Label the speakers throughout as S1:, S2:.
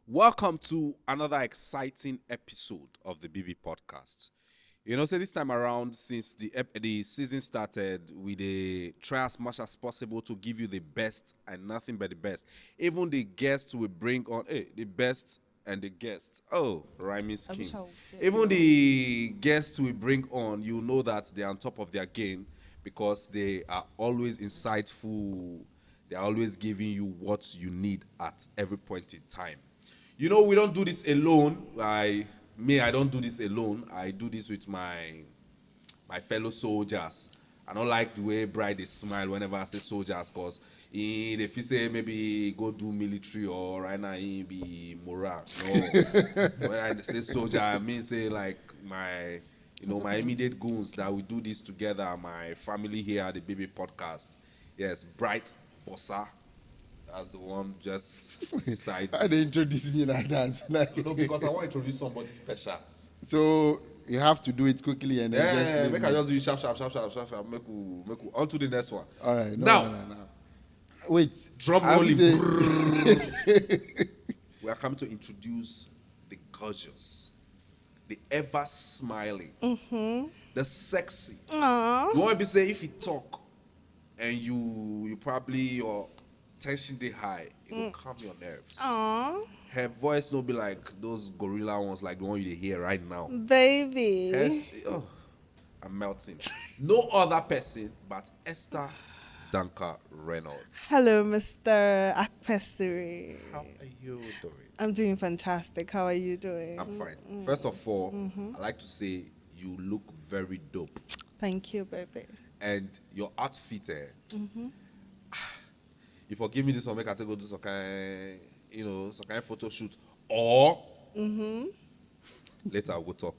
S1: Welcome to another exciting episode of the BB podcast. So this time around, since the season started, we try as much as possible to give you the best and nothing but the best. Even the guests we bring on, the best and the guests. Oh, rhyming scheme. Even the guests we bring on, you know that they're on top of their game because they are always insightful. They are always giving you what you need at every point in time. We don't do this alone. I don't do this alone. I do this with my fellow soldiers. I don't like the way Bride is smile whenever I say soldiers, cause if you say maybe go do military or right now he be moral. No, when I say soldier, I mean say like my immediate goons that we do this together. My family here at the BB podcast. Yes, Bright Vossa. That's the one just inside.
S2: Why they introduce me like that?
S1: No, because I want to introduce somebody special.
S2: So you have to do it quickly and then just
S1: Yeah,
S2: leave
S1: make
S2: me.
S1: I just do it sharp. Make we on to the next one.
S2: All right.
S1: Now,
S2: Wait.
S1: drum
S2: I have to
S1: rolling.
S2: say-
S1: We are coming to introduce the gorgeous, the ever smiling, the sexy.
S3: Aww.
S1: You want to be say if you talk and you probably your tension dey high, it will calm your nerves.
S3: Aww.
S1: Her voice no be like those gorilla ones like the one you dey hear right now.
S3: Baby.
S1: I'm melting. No other person but Esther Danka Reynolds.
S3: Hello, Mr. Akpesiri.
S1: How are you doing?
S3: I'm doing fantastic. How are you doing?
S1: I'm fine. First of all, I like to say you look very dope.
S3: Thank you, baby.
S1: And your outfit, you forgive me this one, make I take go do some kind of photo shoot. Or later we'll talk.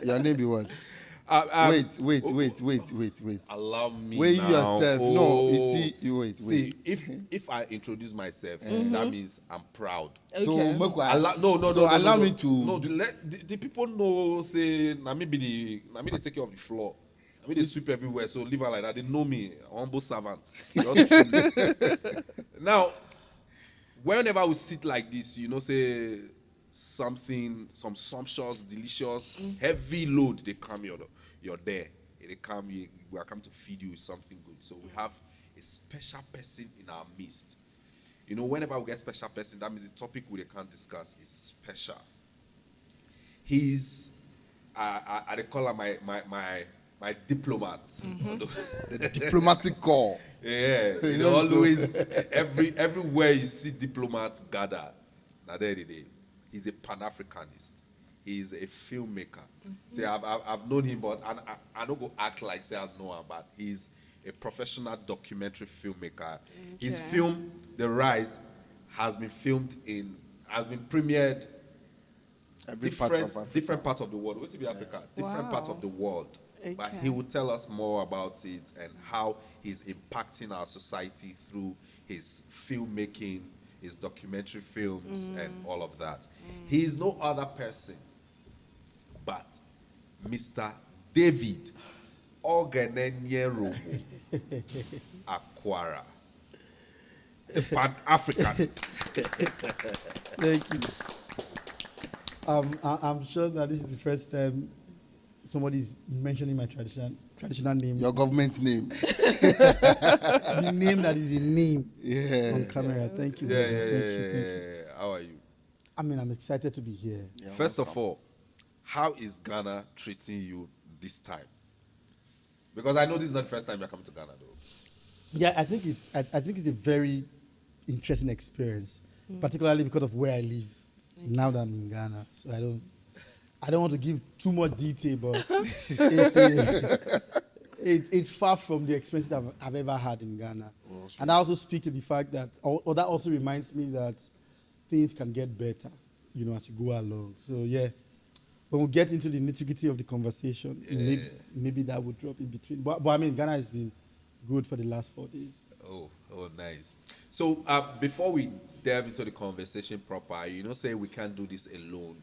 S2: Your name be what? Wait.
S1: Allow me
S2: Wait
S1: now.
S2: yourself. No, you see, you wait.
S1: See, if I introduce myself, that means I'm proud.
S2: So
S3: Okay.
S2: make we-
S1: Allow
S2: me to.
S1: No, let the people know. Say, na me they take care of the floor. I mean, they sweep everywhere. So leave her like that. They know me, humble servant. Just truly. Now, whenever we sit like this, say some sumptuous, delicious, heavy load. They come you're there. They come. We are come to feed you with something good. So we have a special person in our midst. Whenever we get special person, that means the topic we can't discuss is special. He's I call her my diplomat.
S2: The diplomatic call.
S1: Yeah,
S2: know, so-
S1: always everywhere you see diplomats gather. Now there it is. He's a Pan-Africanist. He's a filmmaker. See, I've known him, but I don't go act like say I know him, but he's a professional documentary filmmaker. His
S3: Okay.
S1: film, The Rise, has been premiered
S2: Every part of Africa.
S1: different parts of the world. Wait to be Africa, different parts
S3: Wow.
S1: of the world. But
S3: Okay.
S1: he will tell us more about it and how he's impacting our society through his filmmaking, his documentary films, and all of that. He is no other person but Mr. David Ogenenyerobo Akwara, the Pan-Africanist.
S4: Thank you. I'm sure that this is the first time somebody is mentioning my traditional name.
S2: Your government name.
S4: The name that is a name
S2: Yeah.
S4: on camera. Thank you.
S1: Yeah,
S4: Thank you.
S1: yeah. How are you?
S4: I mean, I'm excited to be here.
S2: Yeah,
S1: First of
S2: welcome.
S1: all, how is Ghana treating you this time? Because I know this is not the first time you're coming to Ghana, though.
S4: Yeah, I think it's a very interesting experience, particularly because of where I live now that I'm in Ghana. So I don't want to give too much detail, but it's far from the experience that I've ever had in Ghana. And I also speak to the fact that, or that also reminds me that things can get better, as you go along. So yeah, when we get into the nitty-gritty of the conversation, maybe that would drop in between. But I mean, Ghana has been good for the last 4 days.
S1: Oh, nice. So before we delve into the conversation proper, say we can't do this alone.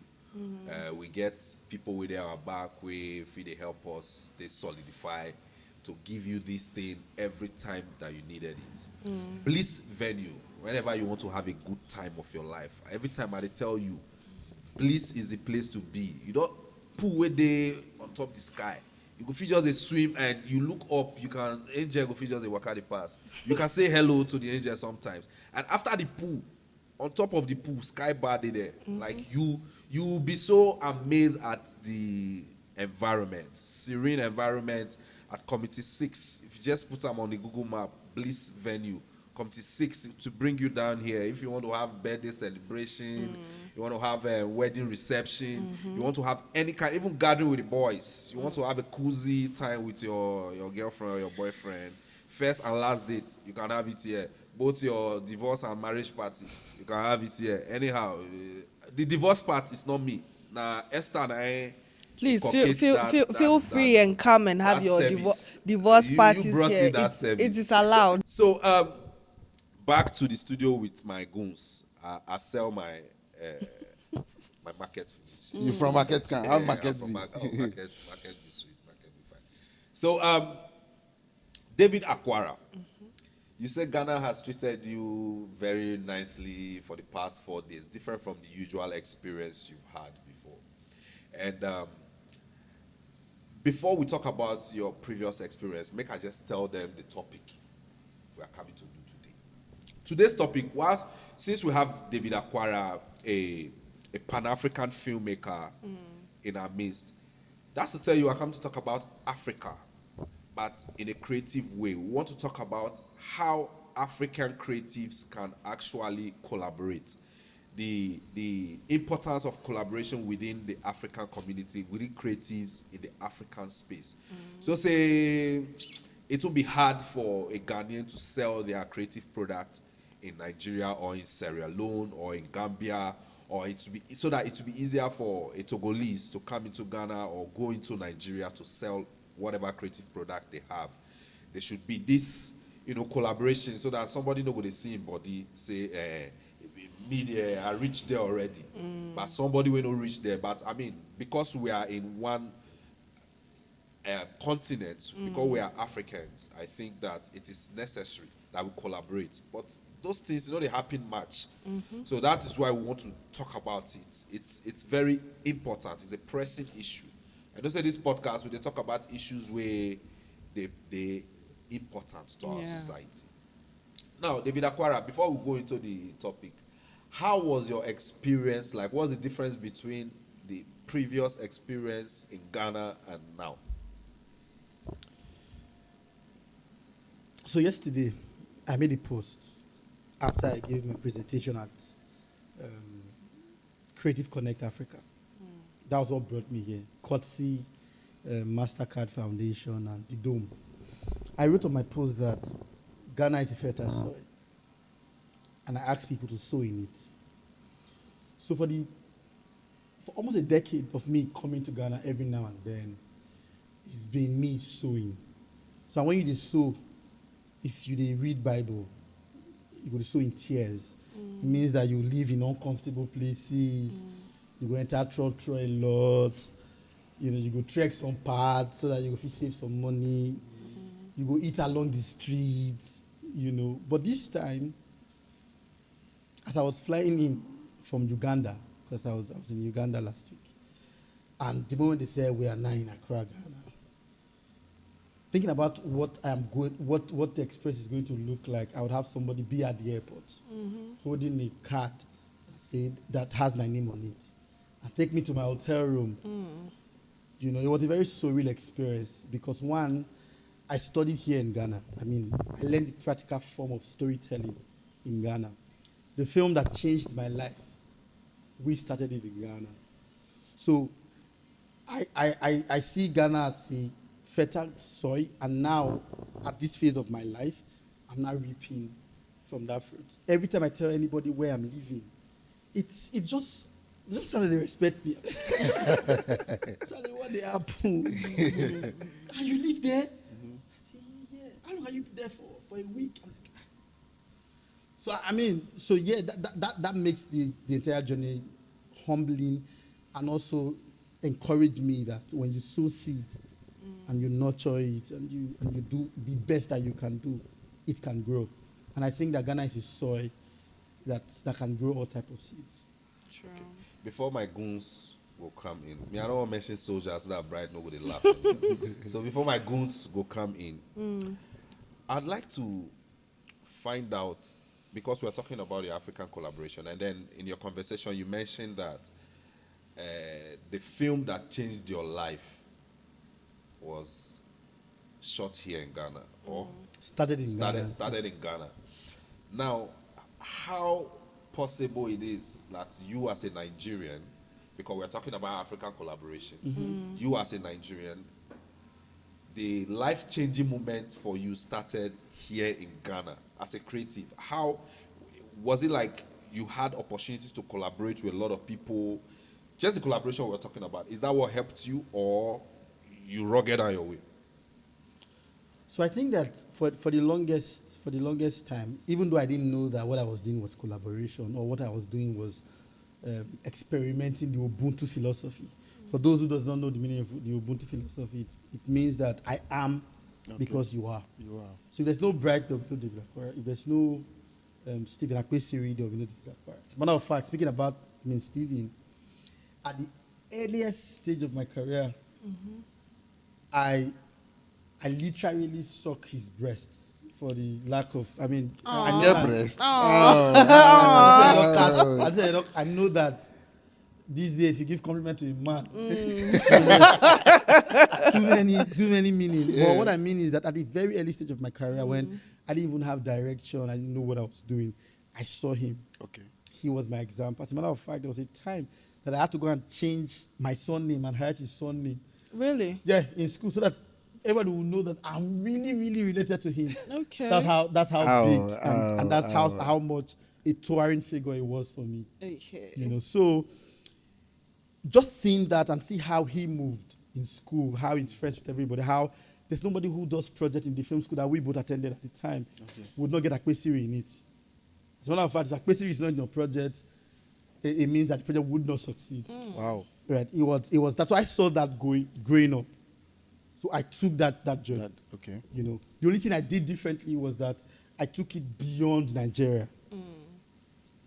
S1: We get people with our back, if they help us, they solidify to give you this thing every time that you needed it. Bliss Venue whenever you want to have a good time of your life, every time I dey tell you, bliss is the place to be. You don't pull way there on top the sky. You go fit just a swim and you look up, you can angel go fit just a waka the pass. You can say hello to the angel sometimes. And after the pool, on top of the pool, sky bar dey there. Like you will be so amazed at the environment, serene environment at Committee 6. If you just put them on the Google map, Bliss Venue, Committee 6 to bring you down here. If you want to have birthday celebration, you want to have a wedding reception, you want to have any kind, even gathering with the boys, you want to have a cozy time with your girlfriend or your boyfriend, first and last date, you can have it here. Both your divorce and marriage party, you can have it here. Anyhow, the divorce part is not me. Now, Esther and I.
S3: Please
S1: inculcate
S3: feel free and come and have
S1: that
S3: your
S1: service.
S3: divorce
S1: You
S3: parties
S1: brought
S3: here.
S1: in that
S3: It
S1: service.
S3: is allowed.
S1: So back to the studio with my goons. I sell my my market finish.
S2: You from market can how market
S1: from
S2: be?
S1: market be sweet, market be fine. So David Akwara, you said Ghana has treated you very nicely for the past 4 days, different from the usual experience you've had before. And before we talk about your previous experience, make I just tell them the topic we are coming to do today. Today's topic was, since we have David Akwara, a Pan-African filmmaker in our midst, that's to tell you, I come to talk about Africa, but in a creative way. We want to talk about how African creatives can actually collaborate. The importance of collaboration within the African community, within creatives in the African space. So say it will be hard for a Ghanaian to sell their creative product in Nigeria or in Sierra Leone or in Gambia, or it will be so that it will be easier for a Togolese to come into Ghana or go into Nigeria to sell whatever creative product they have. There should be this, collaboration so that somebody no go dey see in body say, me there, I reached there already, but somebody will not reach there. But I mean, because we are in one continent, because we are Africans, I think that it is necessary that we collaborate. But those things, they happen much. So that is why we want to talk about it. It's very important. It's a pressing issue. I don't say this podcast where they talk about issues where they important to our society. Now, David Akwara, before we go into the topic, how was your experience like? What's the difference between the previous experience in Ghana and now?
S4: So yesterday, I made a post after I gave my presentation at Creative Connect Africa. That was what brought me here. Courtesy, MasterCard Foundation, and the Dome. I wrote on my post that Ghana is a fertile soil, and I asked people to sow in it. So for almost a decade of me coming to Ghana every now and then, it's been me sowing. So when you dey sow, if you dey read Bible, you go sow in tears. It means that you live in uncomfortable places. You go enter trotro a lot. You go trek some parts so that you go save some money. You go eat along the streets. But this time, as I was flying in from Uganda, because I was in Uganda last week, and the moment they said we are now in Accra, Ghana, thinking about what the experience is going to look like, I would have somebody be at the airport holding a card that has my name on it and take me to my hotel room. It was a very surreal experience because one, I studied here in Ghana. I learned the practical form of storytelling in Ghana. The film that changed my life, we started it in Ghana. So I see Ghana as a fertile soil, and now at this phase of my life, I'm now reaping from that fruit. Every time I tell anybody where I'm living, it's just so they respect me. Charlie, what they happen? And you live there? I say, yeah. How long have you been there for a week? So that makes the entire journey humbling, and also encourage me that when you sow seed and you nurture it and you do the best that you can do, it can grow. And I think that Ghana is a soil that can grow all type of seeds.
S3: True.
S1: Before my goons will come in, me I don't want to mention soldiers so that bride nobody laugh at me. So before my goons will come in, I'd like to find out, because we're talking about the African collaboration, and then in your conversation you mentioned that the film that changed your life was shot here in Ghana, or
S4: Started in Ghana.
S1: started in Ghana. Now, how possible it is that you as a Nigerian, because we're talking about African collaboration, you as a Nigerian, the life-changing moment for you started here in Ghana as a creative. How was it? Like you had opportunities to collaborate with a lot of people? Just the collaboration we're talking about, is that what helped you, or you rugged on your way?
S4: So I think that for the longest time, even though I didn't know that what I was doing was collaboration, or what I was doing was experimenting the Ubuntu philosophy. For those who does not know the meaning of the Ubuntu philosophy, it means that I am because you are.
S2: You are.
S4: So if there's no Bright, there will be no David Akwara. If there's no Stephen Akwesiri, there will be no David Akwara. As a matter of fact, speaking about Stephen, at the earliest stage of my career, I literally suck his breasts for the lack of, I mean, I know
S2: Their
S4: that-
S2: breast.
S4: I know that these days you give compliment to a man. too many meaning.
S2: Yeah.
S4: But what I mean is that at the very early stage of my career, when I didn't even have direction, I didn't know what I was doing, I saw him.
S2: Okay.
S4: He was my example. As a matter of fact, there was a time that I had to go and change my son name and write his son name.
S3: Really?
S4: Yeah, in school, so that everybody will know that I'm really, really related to him.
S3: Okay.
S4: That's how
S2: Ow,
S4: big and that's
S2: ow.
S4: how much a towering figure it was for me.
S3: Okay.
S4: You know, so just seeing that and see how he moved in school, how he's friends with everybody, how there's nobody who does project in the film school that we both attended at the time would not get Akwesiri in it. As a matter of fact, if Akwesiri is not in your project, it means that the project would not succeed.
S2: Wow.
S4: Right? It was that's why I saw that growing up. So I took that journey.
S2: Okay.
S4: You know, the only thing I did differently was that I took it beyond Nigeria.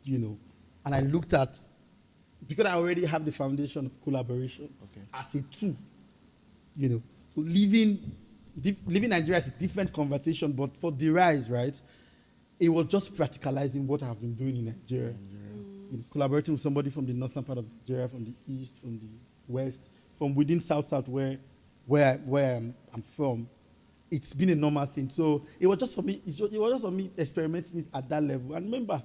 S4: You know, and I looked at, because I already have the foundation of collaboration as a tool. You know, so leaving Nigeria is a different conversation, but for the rise, right, it was just practicalizing what I've been doing in Nigeria. You know, collaborating with somebody from the northern part of Nigeria, from the east, from the west, from within South where I'm from. It's been a normal thing. So it was just for me. It was just for me experimenting it at that level. And remember,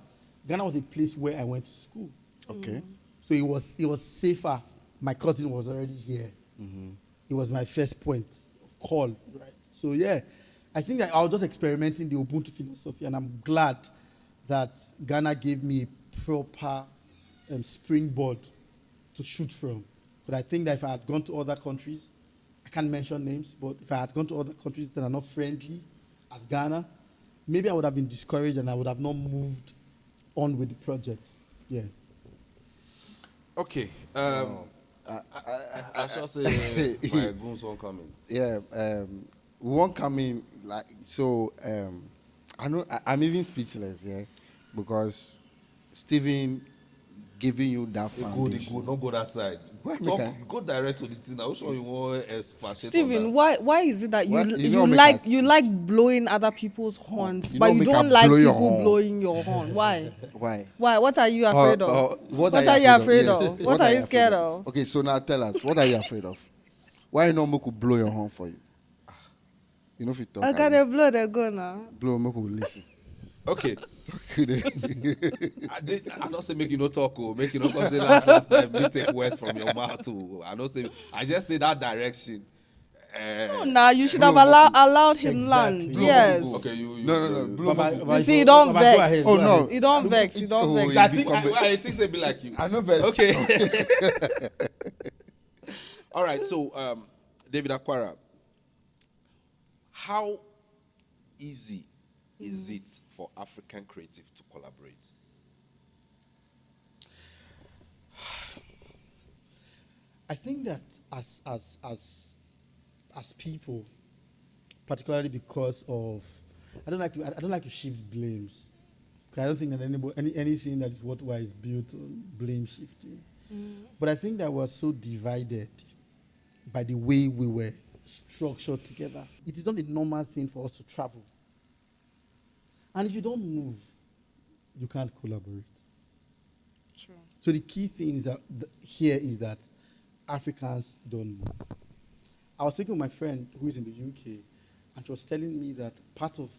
S4: Ghana was a place where I went to school.
S2: Okay.
S4: So it was safer. My cousin was already here. It was my first point of call, right? So yeah, I think that I was just experimenting the Ubuntu philosophy, and I'm glad that Ghana gave me a proper springboard to shoot from. But I think that if I had gone to other countries, I can't mention names, but if I had gone to other countries that are not friendly as Ghana, maybe I would have been discouraged and I would have not moved on with the project. Yeah.
S1: Okay. I shall say my goons won't come in.
S2: Yeah. We won't come in like so. I know I'm even speechless. Yeah, because Stephen giving you that
S1: Good,
S2: foundation.
S1: don't go that side.
S2: Why
S1: Talk,
S2: make I-
S1: go direct to the thing. I'm sure you want expatiate
S3: Stephen,
S1: on
S3: why is it that
S2: What?
S3: you
S2: You know,
S3: you
S2: make
S3: like
S2: us-
S3: you like blowing other people's horns,
S2: You
S3: but
S2: know,
S3: you
S2: make
S3: don't
S2: I
S3: like
S2: blow your
S3: people
S2: horn.
S3: blowing your horn? Why?
S2: Why?
S3: Why? What are you afraid of?
S2: What
S3: are you afraid
S2: Yes.
S3: of? What are you scared
S2: afraid
S3: of?
S2: Okay, so now tell us, what are you afraid of? Why no make could blow your horn for you? You know if you talk,
S3: I got a blood they go now.
S2: blow make could listen.
S1: that. Okay.
S2: Okay.
S1: I don't say make you no talk, make you no come say last time, me take words from your mouth too. I just say that direction.
S3: Oh, now you should have
S1: Blow
S3: allowed him
S4: Exactly.
S3: land.
S4: Blow
S3: yes.
S4: Moku.
S1: Okay, you
S2: No, blow
S4: Baba-
S2: make
S4: Baba,
S3: You see, you don't
S4: Baba,
S3: vex.
S4: go ahead,
S2: Oh,
S4: go
S2: no.
S4: ahead.
S3: You don't vex. You don't
S2: Oh,
S3: vex.
S2: yeah.
S1: I think I think they be like you.
S2: I know best.
S1: Okay. All right. So, David Akwara, how easy is it for African creative to collaborate?
S4: I think that as people, particularly because of I don't like to shift blames, I don't think that anything that is worthwhile is built on blame shifting. But I think that we're so divided by the way we were structured together. It is not a normal thing for us to travel. And if you don't move, you can't collaborate.
S3: True.
S4: So the key thing is that here is that Africans don't move. I was speaking with my friend who is in the UK, and she was telling me that part of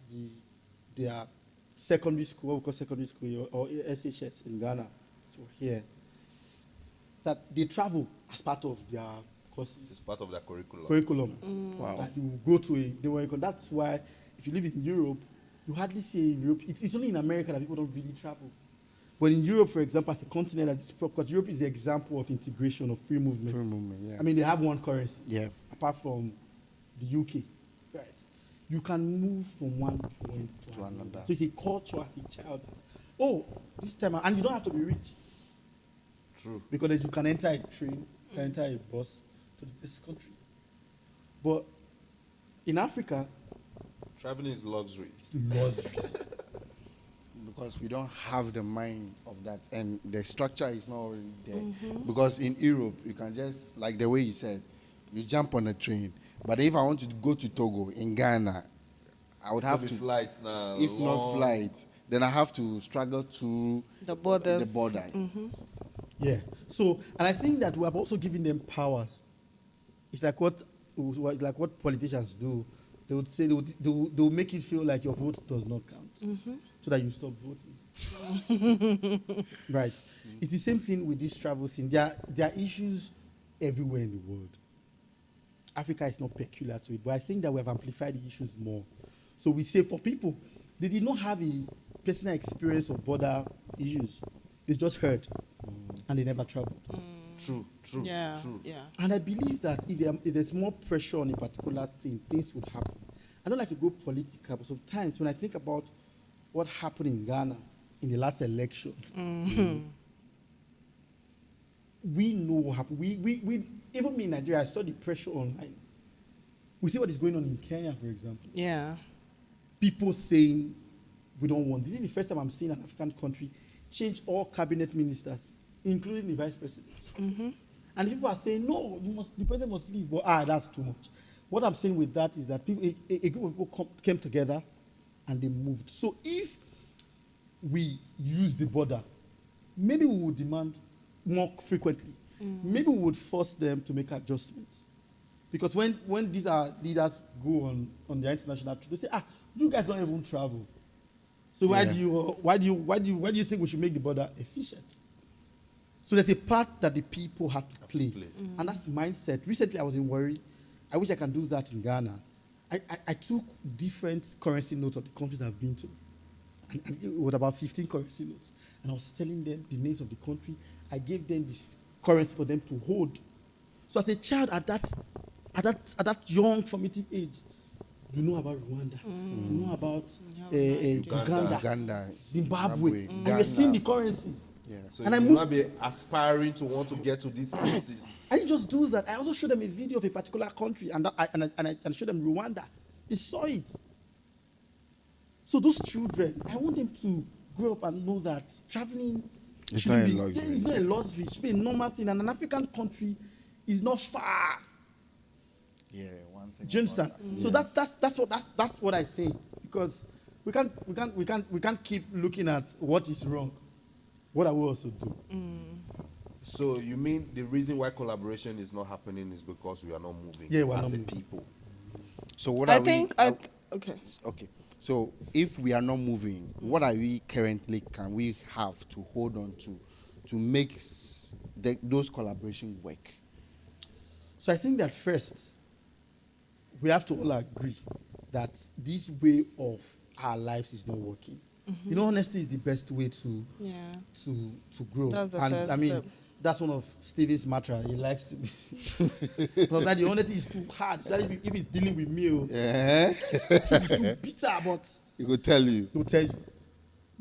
S4: their secondary school, what we call secondary school, or SHS in Ghana, so here, that they travel as part of their courses.
S1: It's part of their curriculum.
S4: Wow. That you go to that's why if you live in Europe, you hardly see Europe. It's only in America that people don't really travel. But in Europe, for example, as a continent that is because Europe is the example of integration of free movement.
S2: Free movement, yeah.
S4: I mean, they have one currency.
S2: Yeah.
S4: Apart from the UK, right? You can move from one point to another. So it's a culture as a child. Oh, this time, and you don't have to be rich.
S1: True.
S4: Because you can enter a train, you can enter a bus to this country. But in Africa,
S1: Traveling is luxury.
S4: it's luxury.
S2: Because we don't have the mind of that, and the structure is not already there. Because in Europe, you can just, like the way you said, you jump on a train. But if I want to go to Togo in Ghana, I would have
S1: Maybe
S2: to,
S1: flights now.
S2: if not
S1: long.
S2: flight, then I have to struggle to
S3: The borders.
S2: the border.
S4: Yeah. So, and I think that we have also given them powers. It's like what politicians do. They would say they will make you feel like your vote does not count, so that you stop voting. Right. It's the same thing with this travel thing. There are issues everywhere in the world. Africa is not peculiar to it, but I think that we have amplified the issues more. So we say for people, they did not have a personal experience of border issues. They just heard, and they never traveled.
S1: True.
S3: Yeah.
S1: True.
S3: Yeah.
S4: And I believe that if there's more pressure on a particular thing, things would happen. I don't like to go political, but sometimes when I think about what happened in Ghana in the last election, we know what happened. We even me in Nigeria, I saw the pressure online. We see what is going on in Kenya, for example.
S3: Yeah.
S4: People saying we don't want. This is the first time I'm seeing an African country change all cabinet ministers, including the vice president. And people are saying, no, the president must leave. But that's too much. What I'm saying with that is that people, a group of people came together and they moved. So if we use the border, maybe we would demand more frequently. Maybe we would force them to make adjustments. Because when these leaders go on their international trip, they say, you guys don't even travel. So why do you think we should make the border efficient? So there's a part that the people have to play. And that's mindset. Recently I was in Warri. I wish I can do that in Ghana. I took different currency notes of the countries I've been to. And it was about 15 currency notes. And I was telling them the names of the country. I gave them this currency for them to hold. So as a child at that young formative age, you know about Rwanda, you know about Uganda, Zimbabwe, and you're seeing the currencies.
S1: Yeah. So
S4: And
S1: you
S4: I
S1: will
S4: moved-
S1: not be aspiring to want to get to these places.
S4: I didn't just do that. I also showed them a video of a particular country, and I showed them Rwanda. They saw it. So those children, I want them to grow up and know that traveling
S2: It's
S4: shouldn't
S2: not a
S4: be-
S2: luxury.
S4: Yeah, it's not a luxury. It should be a normal thing. And an African country is not far.
S2: Yeah, one thing.
S4: Do you understand? So that's what I think, because we can't keep looking at what is wrong. What I will also do.
S1: So you mean the reason why collaboration is not happening is because we are not moving
S4: Yeah, we're
S1: as
S4: not
S1: a
S4: moving.
S1: people?
S2: So what
S3: I
S2: are
S3: think
S2: we?
S3: okay.
S2: Okay. So if we are not moving, what are we currently can we have to hold on to make those collaboration work?
S4: So I think that first, we have to all agree that this way of our lives is not working. You know, honesty is the best way to
S3: Yeah.
S4: to grow.
S3: That's the
S4: And
S3: first
S4: I mean,
S3: step.
S4: that's one of Steven's mantra. He likes to. But that the honesty is too hard. That if it's dealing with me,
S2: Yeah.
S4: it's too bitter. But
S2: He will tell you.
S4: he will tell you.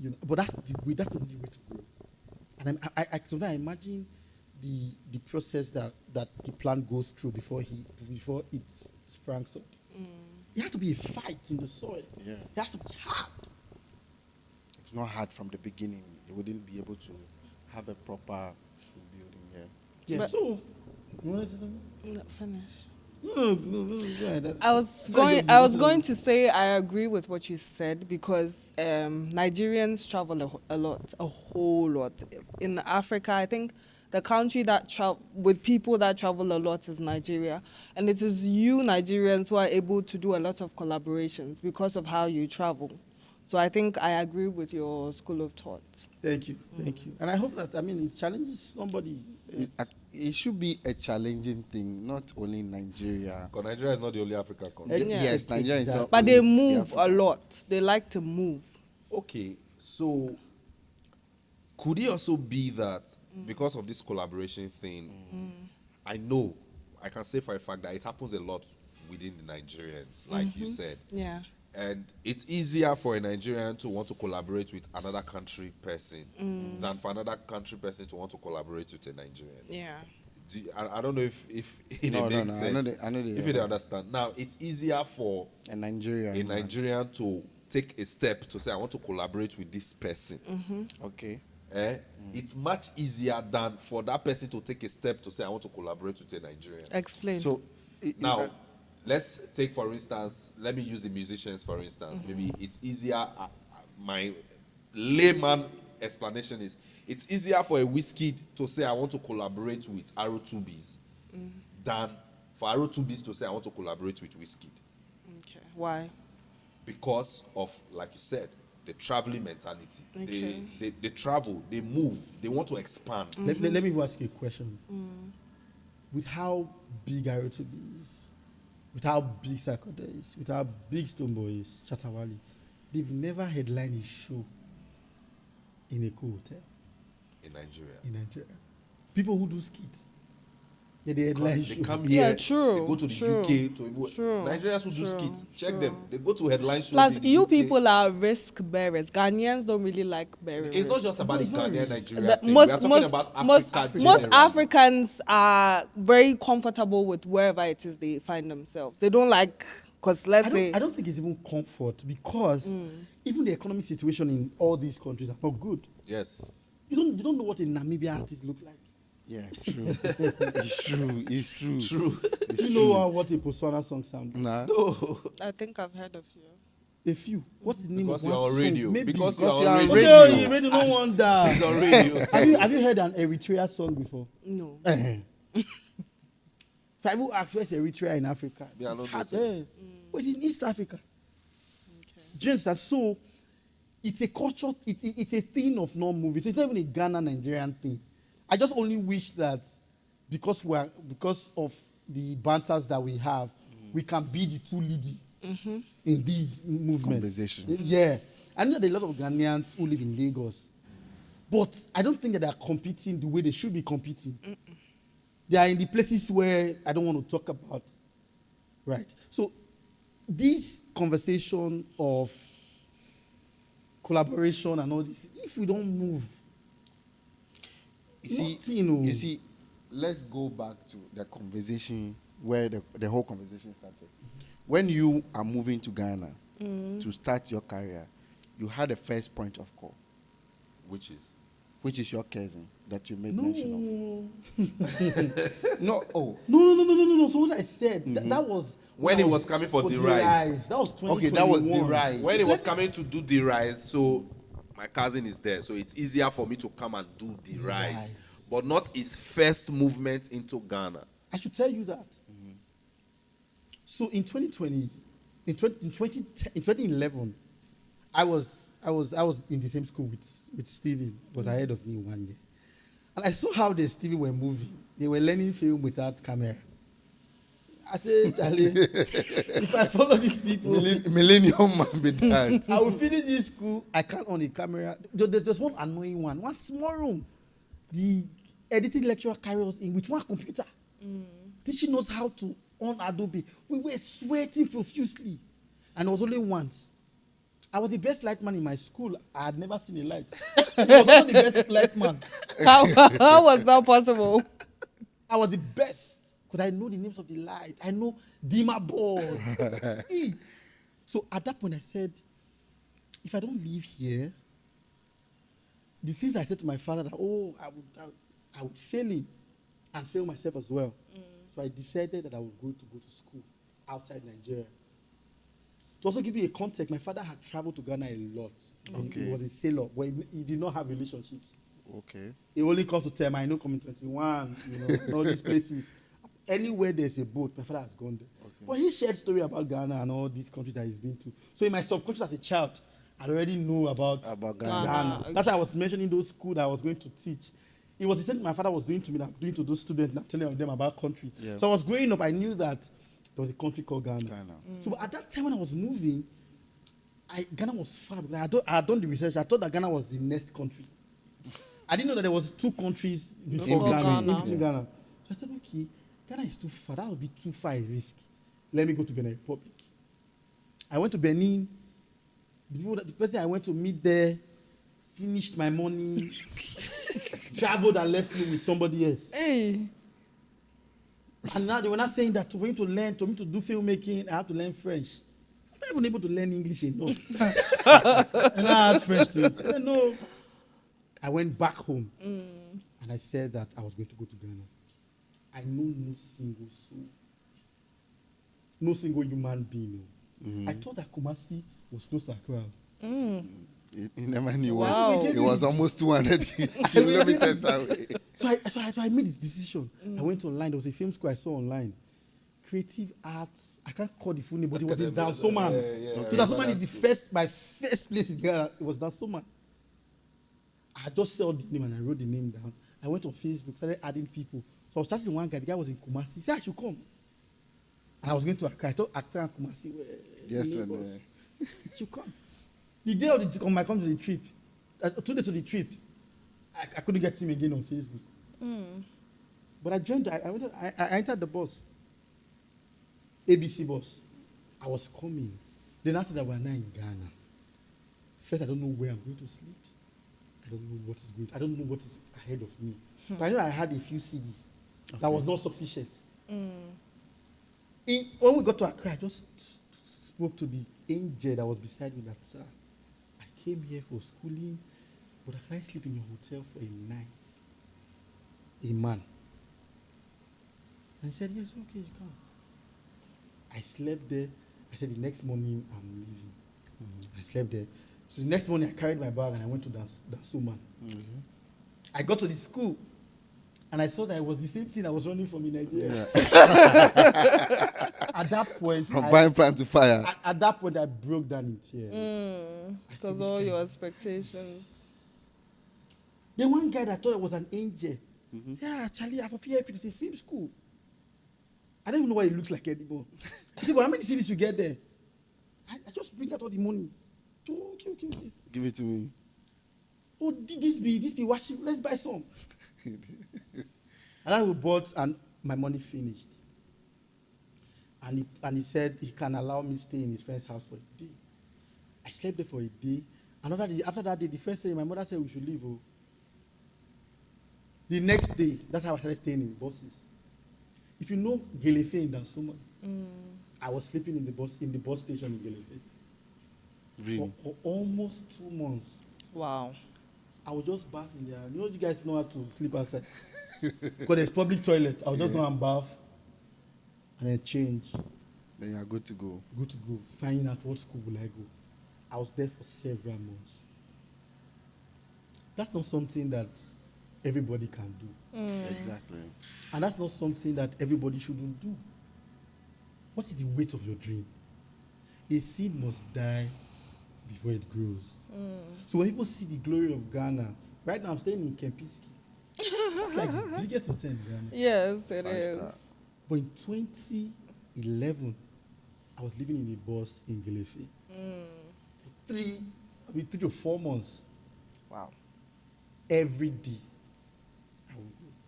S4: You know, but that's the way. That's the only way to grow. And I sometimes imagine the process that the plant goes through before it springs up. It has to be a fight in the soil.
S2: Yeah.
S4: It has to be hard.
S2: it's not hard from the beginning, they wouldn't be able to have a proper building here.
S4: Yeah.
S3: But-
S4: So, you wanted to know?
S3: No, finish.
S4: No, go ahead.
S3: I was going to say I agree with what you said because Nigerians travel a lot, a whole lot. In Africa, I think the country that with people that travel a lot is Nigeria, and it is you Nigerians who are able to do a lot of collaborations because of how you travel. So I think I agree with your school of thought.
S4: Thank you. And I hope that, it challenges somebody.
S2: It should be a challenging thing, not only in Nigeria.
S1: Because Nigeria is not the only African country.
S3: Yeah.
S2: Yes, Nigeria is
S4: Exactly.
S2: not
S3: But they
S2: only
S3: move a
S2: Africa.
S3: lot. They like to move.
S1: Okay, so could it also be that because of this collaboration thing, I can say for a fact that it happens a lot within the Nigerians, like you said.
S3: Yeah.
S1: And it's easier for a Nigerian to want to collaborate with another country person than for another country person to want to collaborate with a Nigerian.
S3: Yeah.
S1: I don't know if it
S2: No,
S1: makes sense.
S2: I know
S1: if you understand. Now, it's easier for
S2: a Nigerian.
S1: a Nigerian to take a step to say, I want to collaborate with this person.
S2: Okay.
S1: It's much easier than for that person to take a step to say, I want to collaborate with a Nigerian.
S3: Explain.
S2: So
S1: Now, let's take, for instance, let me use the musicians, for instance. Maybe it's easier, my layman explanation is, it's easier for a whiskey to say, I want to collaborate with Arrow 2Bs than for Arrow 2Bs to say, I want to collaborate with whiskey.
S3: Okay. Why?
S1: Because of, like you said, the traveling mentality.
S3: Okay.
S1: They travel, they move, they want to expand.
S4: Let me even ask you a question. With how big Arotobi is, with how big Sarkodie is, with how big Stonebwoy is, Chatawali, they've never headlined a show in a co-hotel
S1: In Nigeria.
S4: in Nigeria. People who do skits, they headline
S1: They
S4: show.
S1: come
S3: Yeah,
S1: here,
S3: true,
S1: they go to the
S3: true,
S1: UK, to
S3: true,
S1: Nigerians who do
S3: true,
S1: skits, check
S3: true.
S1: them. They go to headline shows.
S3: Plus,
S1: in the
S3: you
S1: UK.
S3: people are risk bearers. Ghanaians don't really like bearing
S1: It's not
S3: risk.
S1: just about the
S4: it's not
S1: Ghanaian
S4: risk.
S1: Nigeria thing. We
S3: Most,
S1: are talking
S3: most,
S1: about
S3: most,
S1: Africa
S3: most
S1: generally.
S3: Africans are very comfortable with wherever it is they find themselves. They don't like, because let's say,
S4: I don't think it's even comfort because even the economic situation in all these countries are not good.
S1: Yes.
S4: You don't know what a Namibia artist look like.
S2: yeah, true. It's true. It's true.
S1: True.
S2: It's
S4: You
S2: true.
S4: know what a Botswana song sounds like?
S2: Nah.
S3: I think I've heard of you.
S4: A few. What's the name
S1: Because
S4: of
S1: you're
S4: one
S1: on
S4: song?
S1: radio.
S4: Maybe.
S1: Because
S2: Because
S1: you're on
S2: you're on
S1: radio.
S4: Okay,
S2: radio.
S4: you radio, no wonder.
S1: She's on radio. so-
S4: Have you heard an Eritrea song before?
S3: No.
S4: If I will ask where's Eritrea in Africa,
S1: Yeah, I
S4: it's
S1: know
S4: hard.
S1: those
S4: But it's in East Africa.
S3: Okay.
S4: Do you understand? So it's a culture, it's a thing of non movie. It's not even a Ghana Nigerian thing. I just only wish that because of the banters that we have, we can be the two leading in these movements.
S2: Conversation.
S4: Yeah. I know that a lot of Ghanaians who live in Lagos, but I don't think that they are competing the way they should be competing. They are in the places where I don't want to talk about. Right. So this conversation of collaboration and all this, if we don't move,
S2: You see, let's go back to the conversation where the whole conversation started. When you are moving to Ghana to start your career, you had a first point of call,
S1: Which is?
S2: which is your cousin that you made
S4: no.
S2: mention of. No,
S4: No. So what I said, that was
S1: When he was coming for the rise.
S4: That was 2021.
S2: okay, that was the rise.
S1: When he was coming to do the rise, so my cousin is there. So it's easier for me to come and do the rise.
S4: rise.
S1: But not his first movement into Ghana.
S4: I should tell you that. So in 2020, in 2011, I was in the same school with Steven. He was ahead of me 1 year. And I saw how the Steven were moving. They were learning film without camera. I said, Charlie, if I follow these people,
S2: Millennium man be that.
S4: I will finish this school. I can't on the camera. There's one annoying one small room. The editing lecturer carried us in with one computer. Teaching us how to on Adobe. We were sweating profusely. And it was only once. I was the best light man in my school. I had never seen a light. He was also the best light man.
S3: How was that possible?
S4: I was the best because I know the names of the light. I know dimmer board. So at that point, I said, if I don't leave here the things I said to my father that, I would fail him and fail myself as well. So I decided that I was going to go to school outside Nigeria. To also give you a context, my father had traveled to Ghana a lot.
S2: Okay.
S4: He was a sailor, but he did not have relationships.
S2: Okay.
S4: He only comes to tell me, I know coming 21, and all these places. Anywhere there's a boat, my father has gone there.
S2: Okay.
S4: But he shared story about Ghana and all these countries that he's been to. So in my subconscious as a child, I already know about
S2: Ghana.
S3: Ghana.
S4: That's why I was mentioning those schools that I was going to teach. It was the same thing my father was doing to me, that I'm doing to those students, and telling them about country.
S2: Yeah.
S4: So I was growing up, I knew that there was a country called Ghana.
S2: Ghana.
S4: So at that time when I was moving, Ghana was far. Because I had done the research. I thought that Ghana was the next country. I didn't know that there was 2 countries before
S3: In
S4: Ghana.
S3: between.
S4: In between Ghana. So I said, okay, Ghana is too far. That would be too far a risk. Let me go to Benin Republic. I went to Benin. The person I went to meet there finished my money, traveled and left me with somebody else.
S3: Hey.
S4: And now they were not saying that for me to learn, for me to do filmmaking, I have to learn French. I'm not even able to learn English enough. And I had French to it. I said, no. I went back home and I said that I was going to go to Ghana. I know no single soul, no single human being. I thought that Kumasi was close to Akwara.
S2: You never knew.
S3: Wow.
S2: It was almost 200 kilometers away.
S4: So I made this decision. I went online. There was a film school I saw online. Creative Arts. I can't call the full name, but it was in Dansoman. So Dansoman is my first place in Ghana. It was Dansoman. I just saw the name and I wrote the name down. I went on Facebook, started adding people. So I was chatting with one guy. The guy was in Kumasi. He said I should come. And I was going to Accra. I thought Accra and Kumasi were
S2: Yes,
S4: neighbors. I should come. The day of I come to the trip, 2 days to the trip, I couldn't get him again on Facebook. But I joined. I entered the bus. ABC bus. I was coming. Then after that, we're now in Ghana. First, I don't know where I'm going to sleep. I don't know what is good. I don't know what is ahead of me. But I know I had a few CDs. That was not sufficient. When we got to Accra, I just spoke to the angel that was beside me that, sir, I came here for schooling, but can I sleep in your hotel for a night? A man. And he said, yes, okay, you can. I slept there. I said, the next morning, I'm leaving. I slept there. So the next morning, I carried my bag and I went to Dansoman. I got to the school and I saw that it was the same thing I was running from in Nigeria. At that point,
S2: From buying plan to fire.
S4: At that point, I broke down in tears.
S3: Because all your expectations.
S4: Then one guy that thought I was an angel said, Charlie, I have a PhD. It's a film school. I don't even know what it looks like anymore. I said, well, how many CDs you get there? I just bring out all the money. Oh, okay.
S2: Give it to me.
S4: Oh, this be watching. Let's buy some. And I bought, and my money finished. And he said he can allow me stay in his friend's house for a day. I slept there for a day. Another day, after that day, the friend said, my mother said we should leave. Oh. The next day, that's how I started staying in buses. If you know Gelefe in Dansoman, I was sleeping in the bus station in Gelefe.
S2: Really?
S4: For almost 2 months.
S3: Wow.
S4: I would just bath in there. You know, you guys know how to sleep outside. Because there's public toilet. I would just go and bath and then change.
S2: Then you are good to go.
S4: Good to go. Finding out what school will I go. I was there for several months. That's not something that everybody can do.
S2: Exactly.
S4: And that's not something that everybody shouldn't do. What is the weight of your dream? A seed must die before it grows. So when people see the glory of Ghana, right now I'm staying in Kempiski. That's like the biggest hotel in Ghana.
S3: Yes, it
S2: 5
S3: is.
S2: star.
S4: But in 2011, I was living in a bus in Gelefe. For 3 or 4 months.
S3: Wow.
S4: Every day.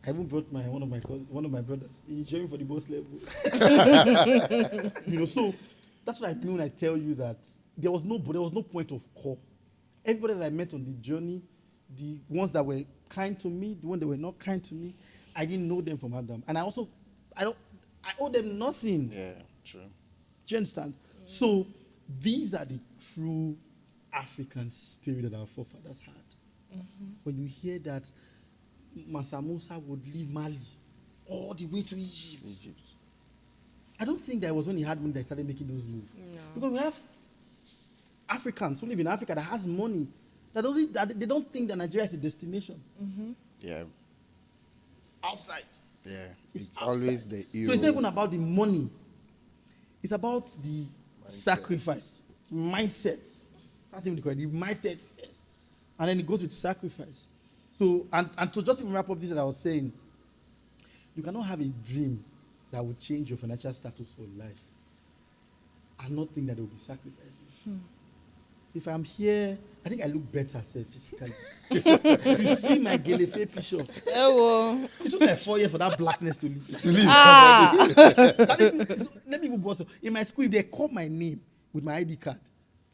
S4: I even brought one of my brothers. He's joining for the boss level. So that's what I mean when I tell you that there was no point of call. Everybody that I met on the journey, the ones that were kind to me, the ones that were not kind to me, I didn't know them from Adam. And I owe them nothing.
S2: Yeah, true.
S4: Do you understand? So these are the true African spirit that our forefathers had. When you hear that Mansa Musa would leave Mali all the way to Egypt. I don't think that was when he had money that he started making those moves.
S3: No.
S4: Because we have Africans who live in Africa that has money that they don't think that Nigeria is a destination.
S2: Yeah.
S4: It's outside.
S2: Yeah.
S4: It's
S2: It's always
S4: outside.
S2: the
S4: So it's not
S2: hero.
S4: even about the money. It's about the sacrifice, mindset. That's even the correct. The mindset first, and then it goes with sacrifice. So and to just even wrap up this that I was saying, you cannot have a dream that will change your financial status for life, and not think that there will be sacrifices. If I'm here, I think I look better sef, physically. If you see my Gelefe picture,
S3: Oh,
S4: it took like 4 years for that blackness to leave. Let me even boss. In my school, if they call my name with my ID card,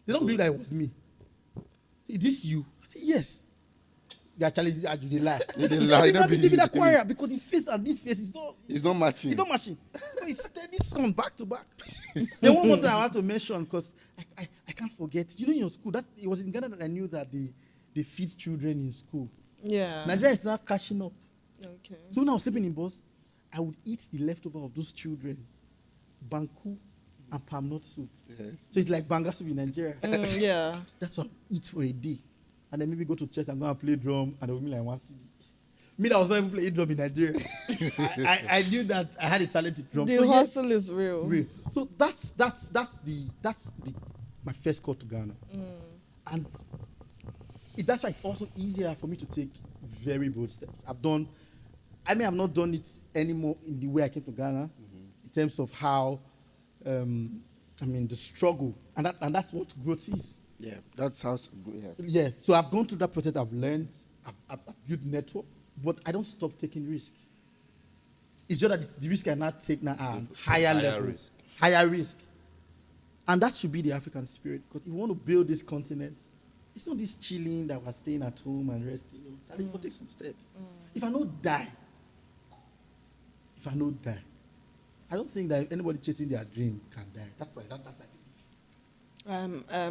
S4: they don't believe that it was me. Is this you? I say, yes. They are challenging that you dey lie.
S2: They lie,
S4: They
S2: not
S4: give
S2: be-
S4: it Akwara because the face and this face is not.
S2: It's not matching.
S4: It's not matching. It's steady sun back to back. Then one more thing I want to mention because I can't forget. You know, in your school, it was in Ghana that I knew that they feed children in school.
S3: yeah.
S4: Nigeria is now catching up.
S3: Okay.
S4: So when I was sleeping in bus, I would eat the leftover of those children, banku and palm nut soup.
S2: Yes.
S4: So it's like banga soup in Nigeria.
S3: Yeah.
S4: That's what I eat for a day. And then maybe go to church and go and play drum and they will be like one CD. Me that was not even playing drum in Nigeria. I knew that I had a talent in drum.
S3: The
S4: So yes,
S3: hustle is real.
S4: real. So that's my first call to Ghana. And that's why it's also easier for me to take very bold steps. I may have not done it anymore in the way I came to Ghana, in terms of how, the struggle, and that's what growth is.
S2: Yeah. That's how. Yeah.
S4: Yeah. So I've gone through that process. I've learned. I've built network, but I don't stop taking risk. It's just that the risk I now take now are higher level,
S1: risk.
S4: higher risk, and that should be the African spirit. Because if you want to build this continent, it's not this chilling that we're staying at home and resting. You know, take some steps. If I not die, I don't think that anybody chasing their dream can die. That's my belief.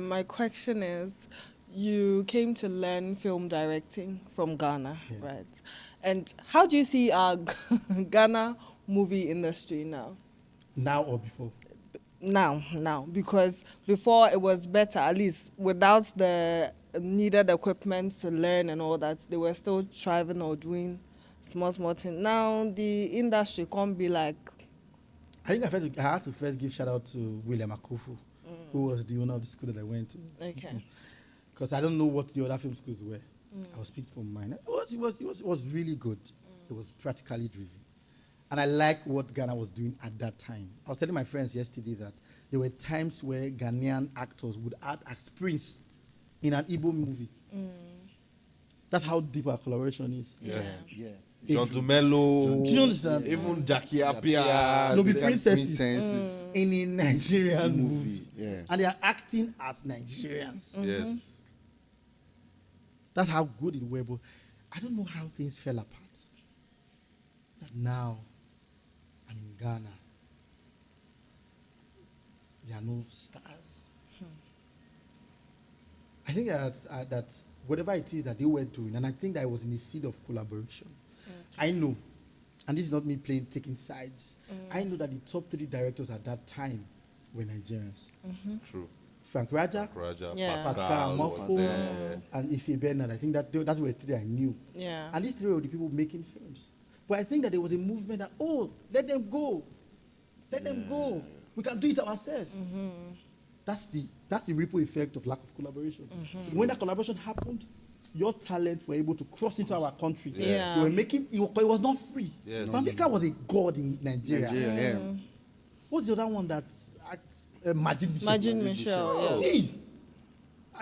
S3: My question is, you came to learn film directing from Ghana,
S4: Yeah.
S3: right? And how do you see our Ghana movie industry now?
S4: Now or before?
S3: Now, because before it was better, at least without the needed equipment to learn and all that, they were still striving or doing small things. Now the industry can't be like,
S4: I think I had to first give shout out to William Akofu, who was the owner of the school that I went to.
S3: okay.
S4: Because I don't know what the other film schools were. I was speaking from mine. It was really good. It was practically driven. And I like what Ghana was doing at that time. I was telling my friends yesterday that there were times where Ghanaian actors would act as Prince in an Igbo movie. That's how deep our collaboration is.
S1: Yeah.
S2: Yeah.
S1: John Dumelo.
S4: Do you understand?
S1: Even Jackie Appiah.
S4: No, be
S2: They are
S4: princesses.
S2: princesses.
S4: In a Nigerian movie.
S2: Movie. Yeah.
S4: And they are acting as Nigerians.
S1: Yes.
S4: That's how good it were. But I don't know how things fell apart. That now I'm in Ghana. There are no stars. I think that whatever it is that they were doing, and I think that it was in the seed of collaboration. I know, and this is not me taking sides. I know that the top 3 directors at that time were Nigerians.
S1: True.
S4: Frank Raja,
S1: Raja,
S3: Yeah.
S4: Pascal
S1: was
S4: Mofo,
S1: there.
S4: and Ife Bernard. I think that were 3 I knew.
S3: Yeah.
S4: And these 3 were the people making films. But I think that there was a movement that, let them go. Let them go. We can do it ourselves. That's the ripple effect of lack of collaboration. When that collaboration happened, your talent were able to cross into our country.
S3: Yeah.
S4: They were making it was not free.
S1: Yes.
S4: Famika was a god in Nigeria.
S2: Yeah.
S4: What's the other one that acts? Majid Michel.
S3: Imagine Michelle. Yeah.
S4: Hey!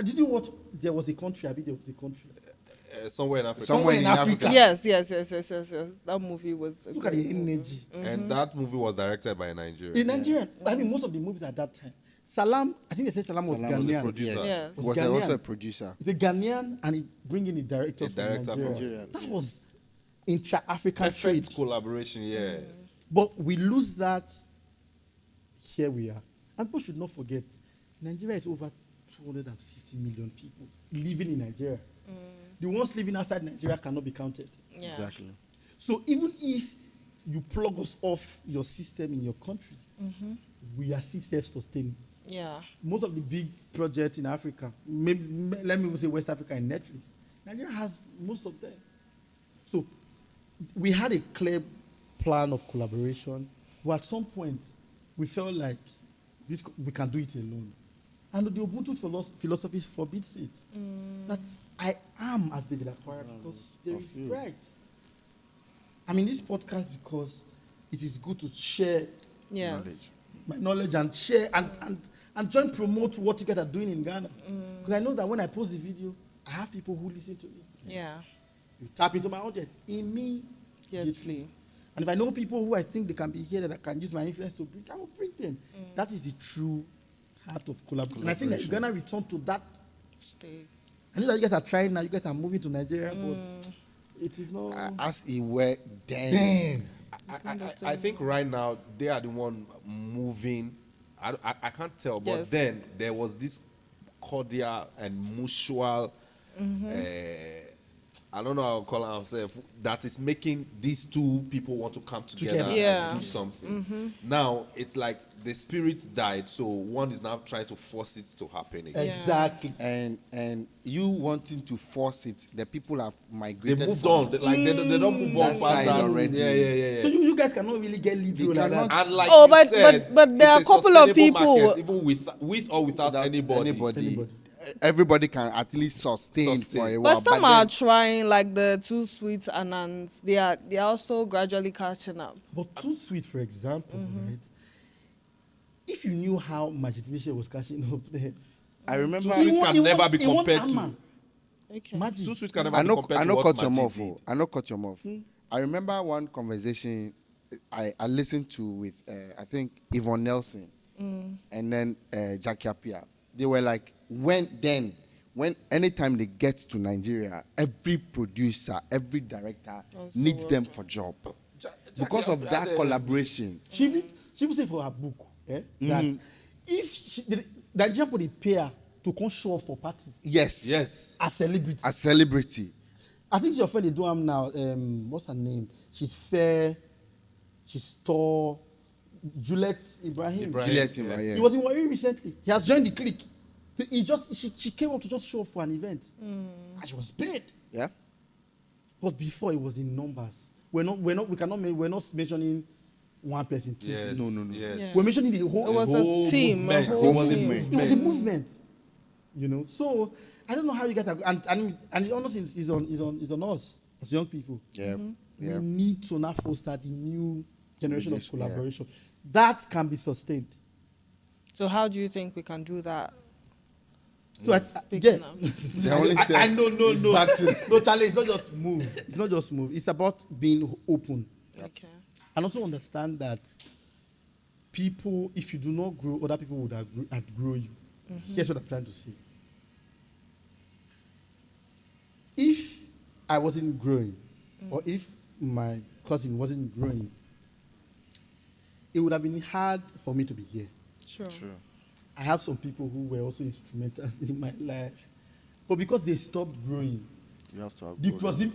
S4: Did you watch? There was a country. There was a country.
S1: Somewhere in Africa.
S2: Somewhere in Africa.
S3: Yes. That movie was.
S4: Look at the energy.
S1: And that movie was directed by a Nigerian.
S4: In Nigeria, I mean, most of the movies at that time. Salam, I think they said Salam was
S2: Salam was the
S4: Ghanaian.
S1: producer.
S3: Yeah.
S2: Was
S4: Ghanaian.
S2: also a producer.
S4: It's a Ghanaian, and he bringing the director
S1: A
S4: from
S1: director from
S4: Nigeria.
S2: Nigeria.
S4: That was intra-African trade.
S1: Perfect collaboration, yeah.
S4: But we lose that. Here we are. And people should not forget, Nigeria is over 250 million people living in Nigeria. the ones living outside Nigeria cannot be counted.
S3: Yeah.
S2: Exactly.
S4: So even if you plug us off your system in your country, we are still self-sustaining.
S3: Yeah.
S4: Most of the big projects in Africa, let me even say West Africa and Netflix, Nigeria has most of them. So we had a clear plan of collaboration, but at some point we felt like we can do it alone. And the Ubuntu philosophy forbids it. That I am as David Akwara because there is right. I'm in this podcast because it is good to share
S3: Yeah.
S4: my knowledge and share and join promote what you guys are doing in Ghana. Because I know that when I post the video, I have people who listen to me.
S3: Yeah.
S4: You tap into my audience immediately. And if I know people who I think they can be here that I can use my influence to bring, I will bring them. That is the true heart of collaboration. And I think that Ghana return to that.
S3: Stay.
S4: I know that you guys are trying now. You guys are moving to Nigeria, but it is not.
S2: As it were then.
S1: I think right now they are the one moving. I can't tell, but
S3: Yes.
S1: then there was this cordial and mutual. I don't know how to call it myself. That is making these two people want to come together
S3: Yeah.
S1: and do something. Now it's like the spirit died, so one is now trying to force it to happen again.
S4: Exactly.
S2: And you wanting to force it, the people have
S1: They
S2: migrated.
S1: moved
S2: from
S1: on. They don't move on
S2: that
S1: past
S2: side
S1: that
S2: already.
S1: Yeah.
S4: So you guys cannot really get lead
S2: They
S4: role like
S2: cannot-
S4: that.
S1: And like
S3: Oh,
S1: you
S3: but-
S1: said,
S3: but there are
S1: it's
S3: a couple of
S1: sustainable
S3: people-
S1: market, even with or without anybody.
S4: Anybody.
S2: Everybody can at least sustain for a while.
S3: But some are
S2: then-
S3: trying, like the Too Sweet Anans. They are also gradually catching up.
S4: But Too Sweet, for example, right? If you knew how Imagination was catching up there,
S2: I remember.
S1: Too Sweet can never be compared to.
S3: Okay.
S4: Imagine.
S1: Too Sweet can never
S2: I
S1: be
S2: know.
S1: compared
S2: I
S1: to
S2: know.
S1: what
S2: Cut your
S1: Majid
S2: mouth.
S1: did.
S2: Oh. I know. Cut your mouth. I remember one conversation I listened to with I think Yvonne Nelson and then Jackie Appiah. They were like, when anytime they get to Nigeria, every producer, every director needs them for job because of that collaboration.
S4: She even say for her book that if the Nigerian people they pay her to come show up for party
S2: Yes.
S4: as celebrity.
S2: A celebrity.
S4: I think your friend they do am now. What's her name? She's fair. She's tall. Juliet Ibrahim.
S2: Juliet,
S1: yeah.
S2: yeah.
S4: He was in Warri recently. He has joined the clique. So she came up to just show up for an event, and she was paid.
S2: Yeah.
S4: But before it was in numbers. We're not mentioning one person. Two
S1: Yes.
S4: people.
S2: No.
S1: Yes.
S3: Yeah.
S4: We're mentioning the whole.
S3: It was
S1: whole
S3: a team.
S1: movement.
S3: A
S2: Whole
S3: whole team.
S2: movement.
S4: It was a movement, So I don't know how you guys are, and the honest is on us as young people.
S2: Yeah. Yeah.
S4: We need to now foster the new generation of
S2: Relation, yeah.
S4: collaboration that can be sustained.
S3: So how do you think we can do that?
S4: So
S3: Picking up.
S2: The only step
S4: I know,
S2: is back to-
S4: no, Charlie. It's not just move. It's not just move. It's about being open,
S3: Okay.
S4: and also understand that people, if you do not grow, other people would outgrow you. Here's what I'm trying to say. If I wasn't growing, or if my cousin wasn't growing, it would have been hard for me to be here.
S3: Sure.
S4: I have some people who were also instrumental in my life, but because they stopped growing,
S2: You have to
S4: the
S2: avoid it.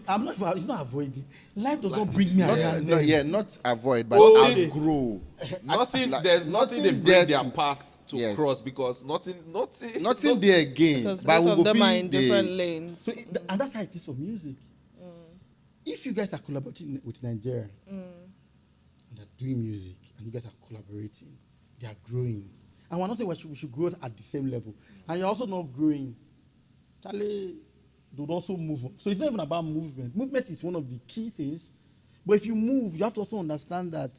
S4: it's not avoiding. Life does not bring me around.
S2: Not avoid, but
S1: Oh,
S2: outgrow.
S1: Nothing.
S2: Like,
S1: There's nothing they
S2: nothing
S1: bring
S2: there
S1: their
S2: to-
S1: path to
S2: Yes.
S1: cross because nothing.
S2: Nothing there again.
S3: Because
S2: but
S3: both
S2: we
S3: of them
S2: go
S3: are
S2: feel
S3: in
S2: the-
S3: different lanes.
S4: So and that's how it is for music. If you guys are collaborating with Nigeria and they're doing music and you guys are collaborating, they are growing. And we're not saying we should grow at the same level. And you're also not growing. Charlie, they would also move on. So it's not even about movement. Movement is one of the key things. But if you move, you have to also understand that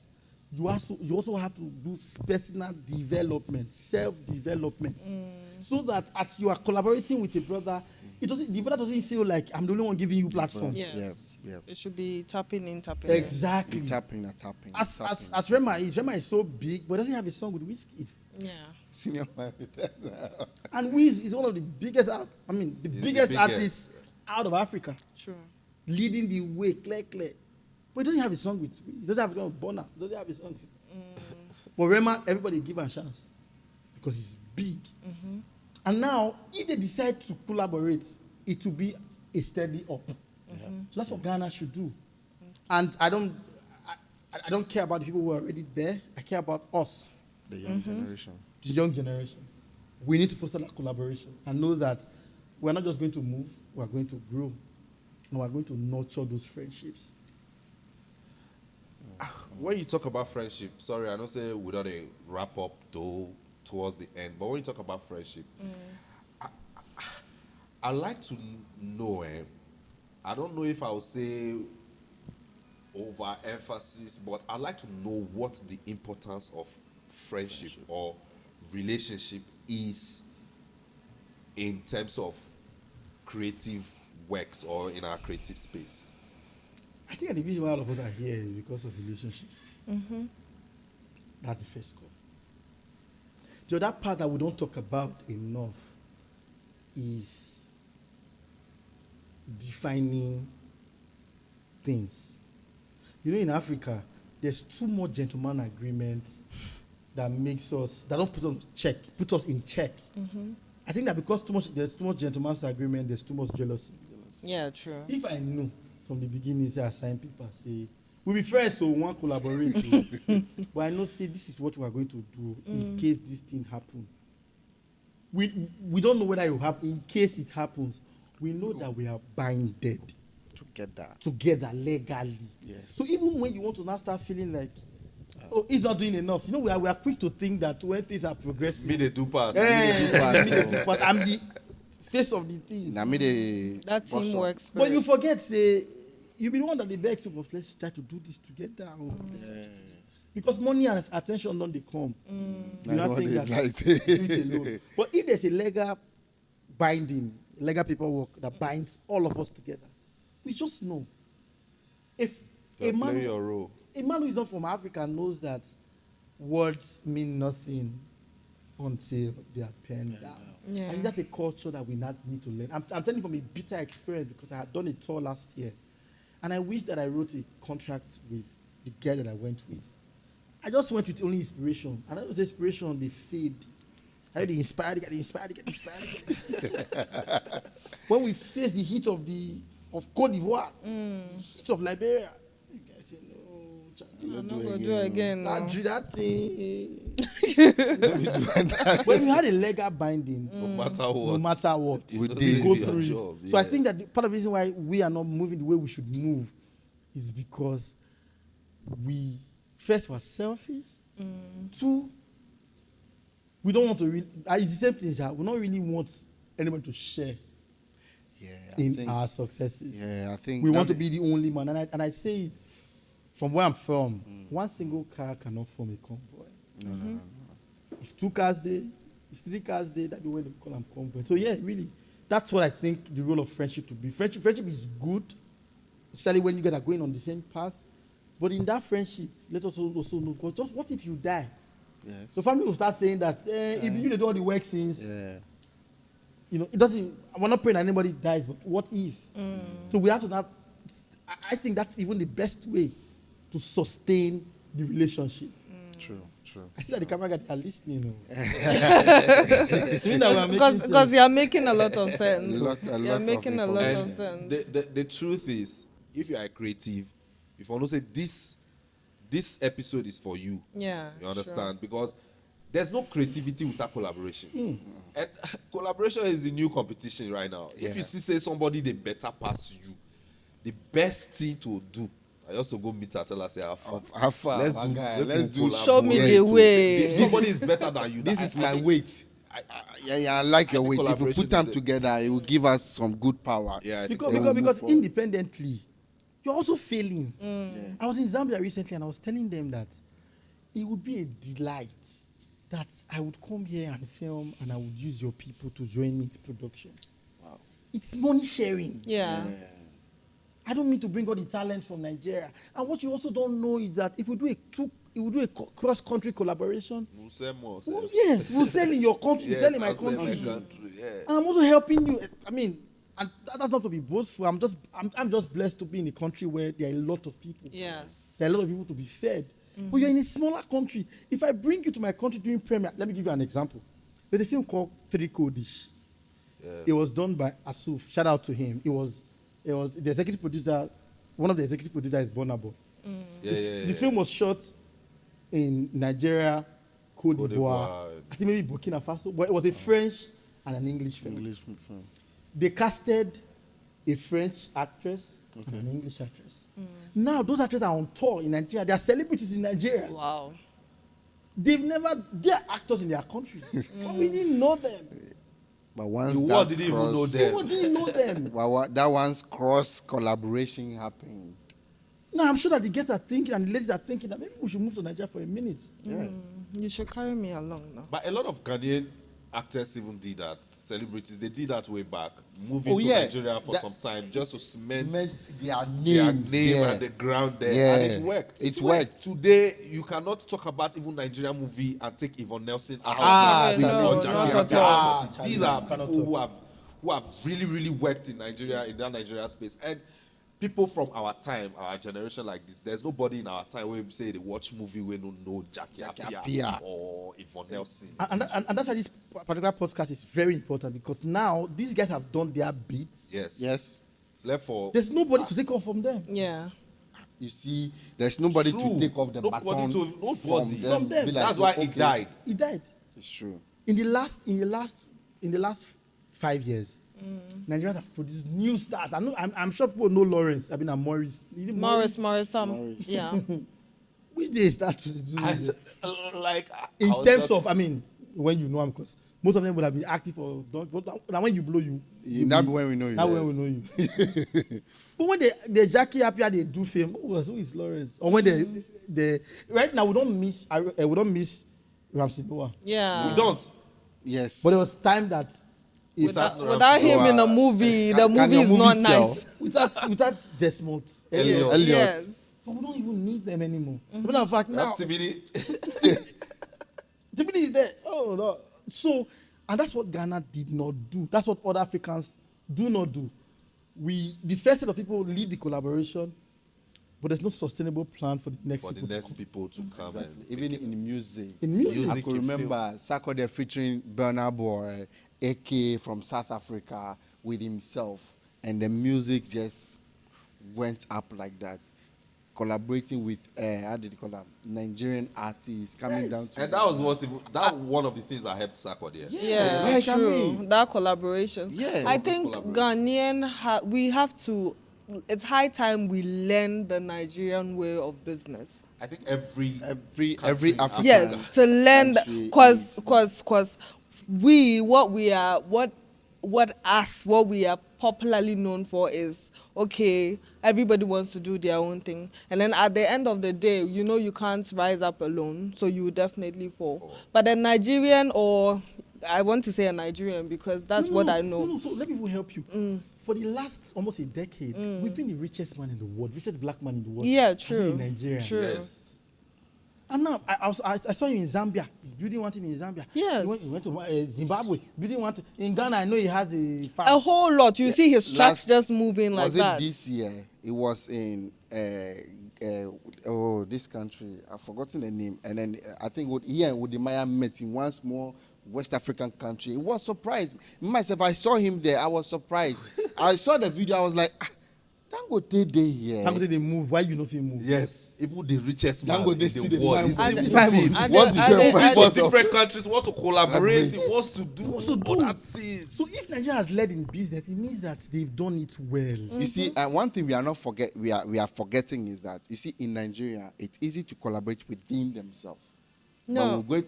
S4: you also have to do personal development, self-development. So that as you are collaborating with a brother, the brother doesn't feel like I'm the only one giving you platform.
S3: Yes.
S2: Yeah.
S3: It should be tapping in.
S4: Exactly.
S2: Tapping.
S4: As Rema is so big, but doesn't have a song with Wizkid.
S3: Yeah.
S2: Senior man.
S4: And Wiz is one of the biggest, biggest artists out of Africa,
S3: True.
S4: leading the way, clear. But he doesn't have a song with, he doesn't have a song with Bonner, he doesn't have a song with. But Rema, everybody give him a chance because he's big. And now, if they decide to collaborate, it will be a steady up. So that's what Ghana should do. And I don't care about the people who are already there. I care about us,
S2: The young generation.
S4: the young generation. We need to foster that collaboration and know that we're not just going to move, we're going to grow. And we're going to nurture those friendships.
S1: When you talk about friendship, sorry, I don't say without a wrap up though towards the end, but when you talk about friendship, I like to know, I don't know if I'll say overemphasis, but I like to know what the importance of friendship or relationship is in terms of creative works or in our creative space.
S4: I think the reason why all of us are here is because of relationships. That's the first cause. The other part that we don't talk about enough is defining things. You know, in Africa, there's too much gentleman agreements that makes us, that don't put us in check. I think that because there's too much gentleman's agreement, there's too much jealousy.
S3: Yeah, true.
S4: If I know from the beginning, say I sign paper, say we'll be friends, so we want collaborate. But I know, say this is what we are going to do in case this thing happens. We don't know whether it will happen. In case it happens, we know that we are binded together legally.
S2: Yes.
S4: So even when you want to now start feeling like, oh, he's not doing enough. You know, we are quick to think that when things are progressing,
S1: Me they do pass.
S4: but I'm the face of the thing.
S2: Now me the
S3: That teamwork
S4: But
S3: spirit.
S4: you forget, say, you be the one that they beg, so let's try to do this together. Because money and attention don't they come. You not think that do it alone. But if there's a legal binding, legal paperwork that binds all of us together, we just know. If a
S1: Play your
S4: man,
S1: role.
S4: a man who is not from Africa knows that words mean nothing until they are penned down.
S3: Yeah.
S4: I think that's a culture that we not need to learn. I'm telling you from a bitter experience because I had done a tour last year. And I wish that I wrote a contract with the girl that I went with. I just went with only inspiration. And that was inspiration, they fade. I had the inspired, get inspired. When we face the heat of Cote d'Ivoire, heat of Liberia, you guys say, no,
S3: I'm not going to do it again.
S4: that,
S3: No.
S4: that thing. When we had a legal binding,
S1: No matter
S4: no
S1: what.
S4: matter what,
S2: We
S4: we
S2: did.
S4: go
S2: It's
S4: through
S1: your
S4: it.
S1: job,
S4: So I
S1: yeah.
S4: think that part of the reason why we are not moving the way we should move is because we, first, were selfish. Two, we don't want to really, it's the same thing, yeah, we don't really want anyone to share
S2: Yeah,
S4: in our successes.
S2: Yeah, I think
S4: We
S2: now
S4: want to
S2: the-
S4: be the only man. And I say it from where I'm from, one single car cannot form a convoy.
S2: No.
S4: If 2 cars there, if 3 cars there, that's the way they call them convoy. So yeah, really, that's what I think the role of friendship to be. Friendship is good, especially when you guys are going on the same path. But in that friendship, let us also know, because just what if you die?
S2: Yes.
S4: So family will start saying that if you do all the work since,
S2: Yeah.
S4: you know, it doesn't. We're not praying that anybody dies, but what if? So we have to not. I think that's even the best way to sustain the relationship.
S2: True.
S4: I see that the camera guys are listening. Mean that we are making
S3: Because
S4: sense.
S3: you're making a lot of sense.
S2: A lot
S3: You're
S2: of
S3: making a lot of
S2: information.
S3: sense.
S1: The truth is, if you are creative, if you want to say this episode is for you,
S3: Yeah.
S1: you understand? Because there's no creativity without collaboration. And collaboration is the new competition right now. If you see say somebody they better pass you, the best thing to do, I also go meet her, tell her say
S2: How far,
S1: let's
S2: my
S1: do,
S2: guy?
S1: make
S2: Let's
S1: we
S2: do-
S1: collaborate
S3: Show me
S2: Yeah,
S3: the
S2: to-
S3: way.
S1: If somebody is better than you.
S2: This
S1: I-
S2: is
S1: I
S2: my
S1: think-
S2: weight. I like your
S1: think
S2: weight. If you
S1: collaboration
S2: put them
S1: is a-
S2: together, it will give us some good power.
S1: Yeah, I think
S4: Because,
S2: Then
S4: because,
S2: we'll
S4: because
S2: move forward.
S4: independently, you're also failing. I was in Zambia recently and I was telling them that it would be a delight that I would come here and film and I would use your people to join me in production.
S2: Wow.
S4: It's money sharing.
S3: Yeah.
S4: I don't need to bring all the talent from Nigeria. And what you also don't know is that if we do a cross-country collaboration,
S1: we'll sell more.
S4: well, yes, we'll sell in your country, we'll sell in my
S1: I'll sell
S4: country.
S1: yeah.
S4: And I'm also helping you. I mean, and that's not to be boastful. I'm just blessed to be in a country where there are a lot of people.
S3: Yes.
S4: There are a lot of people to be fed. But you're in a smaller country. If I bring you to my country during premiere, let me give you an example. There's a film called Three Codish. It was done by Asuf. Shout out to him. It was the executive producer. One of the executive producers is Burna Boy. The film was shot in Nigeria, Cote
S1: Cote
S4: d'Ivoire,
S1: d'Ivoire.
S4: I think maybe Burkina Faso, but it was a French and an English film.
S2: English film.
S4: They casted a French actress and an English actress. Now those actresses are on tour in Nigeria. They are celebrities in Nigeria.
S3: Wow.
S4: They're actors in their countries. But we didn't know them.
S2: But once
S1: The
S2: that
S1: world didn't even know
S2: cross,
S1: them.
S4: We didn't know them.
S2: that once cross collaboration happened.
S4: Now I'm sure that the guests are thinking and the ladies are thinking that maybe we should move to Nigeria for a minute.
S2: Yeah.
S3: You should carry me along now.
S1: But a lot of Ghanaian actors even did that. Celebrities, they did that way back, moving
S2: Oh,
S1: to
S2: yeah.
S1: Nigeria for
S2: That-
S1: some time just to cement
S2: Meant their
S1: their
S2: names
S1: name
S2: there.
S1: and the ground there,
S2: Yeah.
S1: and it worked.
S2: It worked.
S1: Today, you cannot talk about even Nigerian movie and take Yvonne Nelson out.
S2: Ah,
S1: of it,
S2: no,
S1: or
S2: not
S1: Jackie
S3: at
S1: Abia
S3: all.
S1: out of it. These are
S4: Cannot
S1: people
S4: talk.
S1: who have really, really worked in Nigeria, in that Nigeria space. And people from our time, our generation like this, there's nobody in our time where we say they watch movie we don't know Jackie Appiah
S2: Appiah.
S1: or Yvonne Nelson.
S4: And that's why this particular podcast is very important, because now these guys have done their bits.
S1: Yes. So therefore,
S4: There's nobody to take off from them.
S3: Yeah.
S2: You see, there's nobody
S1: True.
S2: to take off the
S1: Nobody
S2: baton
S1: nobody.
S4: From them.
S2: Be
S1: That's why
S2: okay,
S1: he died.
S4: He died.
S2: It's true.
S4: In the last 5 years, Nigerians have produced new stars. I'm sure people know Lawrence. I mean, Morris. Is it
S3: Morris,
S2: Morris.
S3: yeah.
S4: Which day is that to do
S1: I,
S4: with it?
S1: like
S4: In
S1: I was
S4: terms
S1: just-
S4: of, I mean, when you know him, because most of them would have been active for. Now when you blow you,
S2: That's when we know you.
S4: now
S2: yes.
S4: when we know you. But when the Jackie Appiah they do film, who is Lawrence? Or when they right now we don't miss Ramsey Noah.
S3: Yeah.
S1: we don't.
S2: Yes.
S4: But there was time that
S3: Without him in a movie, the
S2: Can
S3: movie
S2: your
S3: is
S2: movie
S3: not
S2: sell?
S3: nice.
S4: without Desmond
S1: Elliot.
S2: Elliot.
S3: Yes.
S4: but we don't even need them anymore. As a matter of fact,
S1: We
S4: now
S1: have Timini.
S4: Timothy is there. Oh no. So, and that's what Ghana did not do. That's what other Africans do not do. The first set of people lead the collaboration, but there's no sustainable plan for the next
S1: For the
S4: people.
S1: next people to come and
S2: Even in music.
S4: In music.
S2: I
S1: Music
S2: could
S1: in
S2: remember Sarkodie featuring Burna Boy, AK from South Africa with himself. And the music just went up like that. Collaborating with, how did you call them? Nigerian artists coming down to.
S1: and that was one of the things that helped Sarkodie.
S3: Yeah,
S2: Like, I
S3: true.
S2: mean-
S3: That collaborations.
S2: Yeah.
S3: I
S1: Those
S3: think
S1: collaborations.
S3: we have to. It's high time we learn the Nigerian way of business.
S1: I think every
S2: Every
S1: country in
S2: African
S3: Yes, to learn,
S2: country
S3: cause
S2: is-
S3: what we are popularly known for is, okay, everybody wants to do their own thing, and then at the end of the day, you can't rise up alone, so you will definitely fall. But a Nigerian, or I want to say a Nigerian because that's what I know.
S4: No, so let me even help you. For the last almost a decade, we've been the richest man in the world, richest black man in the world.
S3: Yeah,
S4: Have
S3: true.
S4: In Nigeria.
S3: True.
S1: yes.
S4: And now I saw him in Zambia. He's building one thing in Zambia.
S3: Yes.
S4: He went to Zimbabwe, building one thing. In Ghana, I know he has a farm.
S3: A whole lot. You see his tracks
S2: Last-
S3: just moving like
S2: was
S3: that.
S2: it this year? It was in this country. I've forgotten the name. And then I think Udimaya met in one small West African country. It was surprised. Myself, I saw him there. I was surprised. I saw the video. I was like, Dangote dey here.
S4: Dangote they move. Why you not feel move?
S1: Yes, even the richest man
S2: Dangote
S1: in the
S2: still dey
S1: world
S2: find
S1: is
S2: money.
S1: still
S3: And-
S1: moving.
S3: and-
S2: What's the
S3: and-
S2: difference?
S3: and-
S1: People in different countries want to collaborate. He
S2: Collaborate.
S1: wants to do
S4: Wants to do.
S1: other things.
S4: So if Nigeria has led in business, it means that they've done it well.
S2: You see, one thing we are forgetting is that you see in Nigeria, it's easy to collaborate within themselves.
S3: No.
S2: But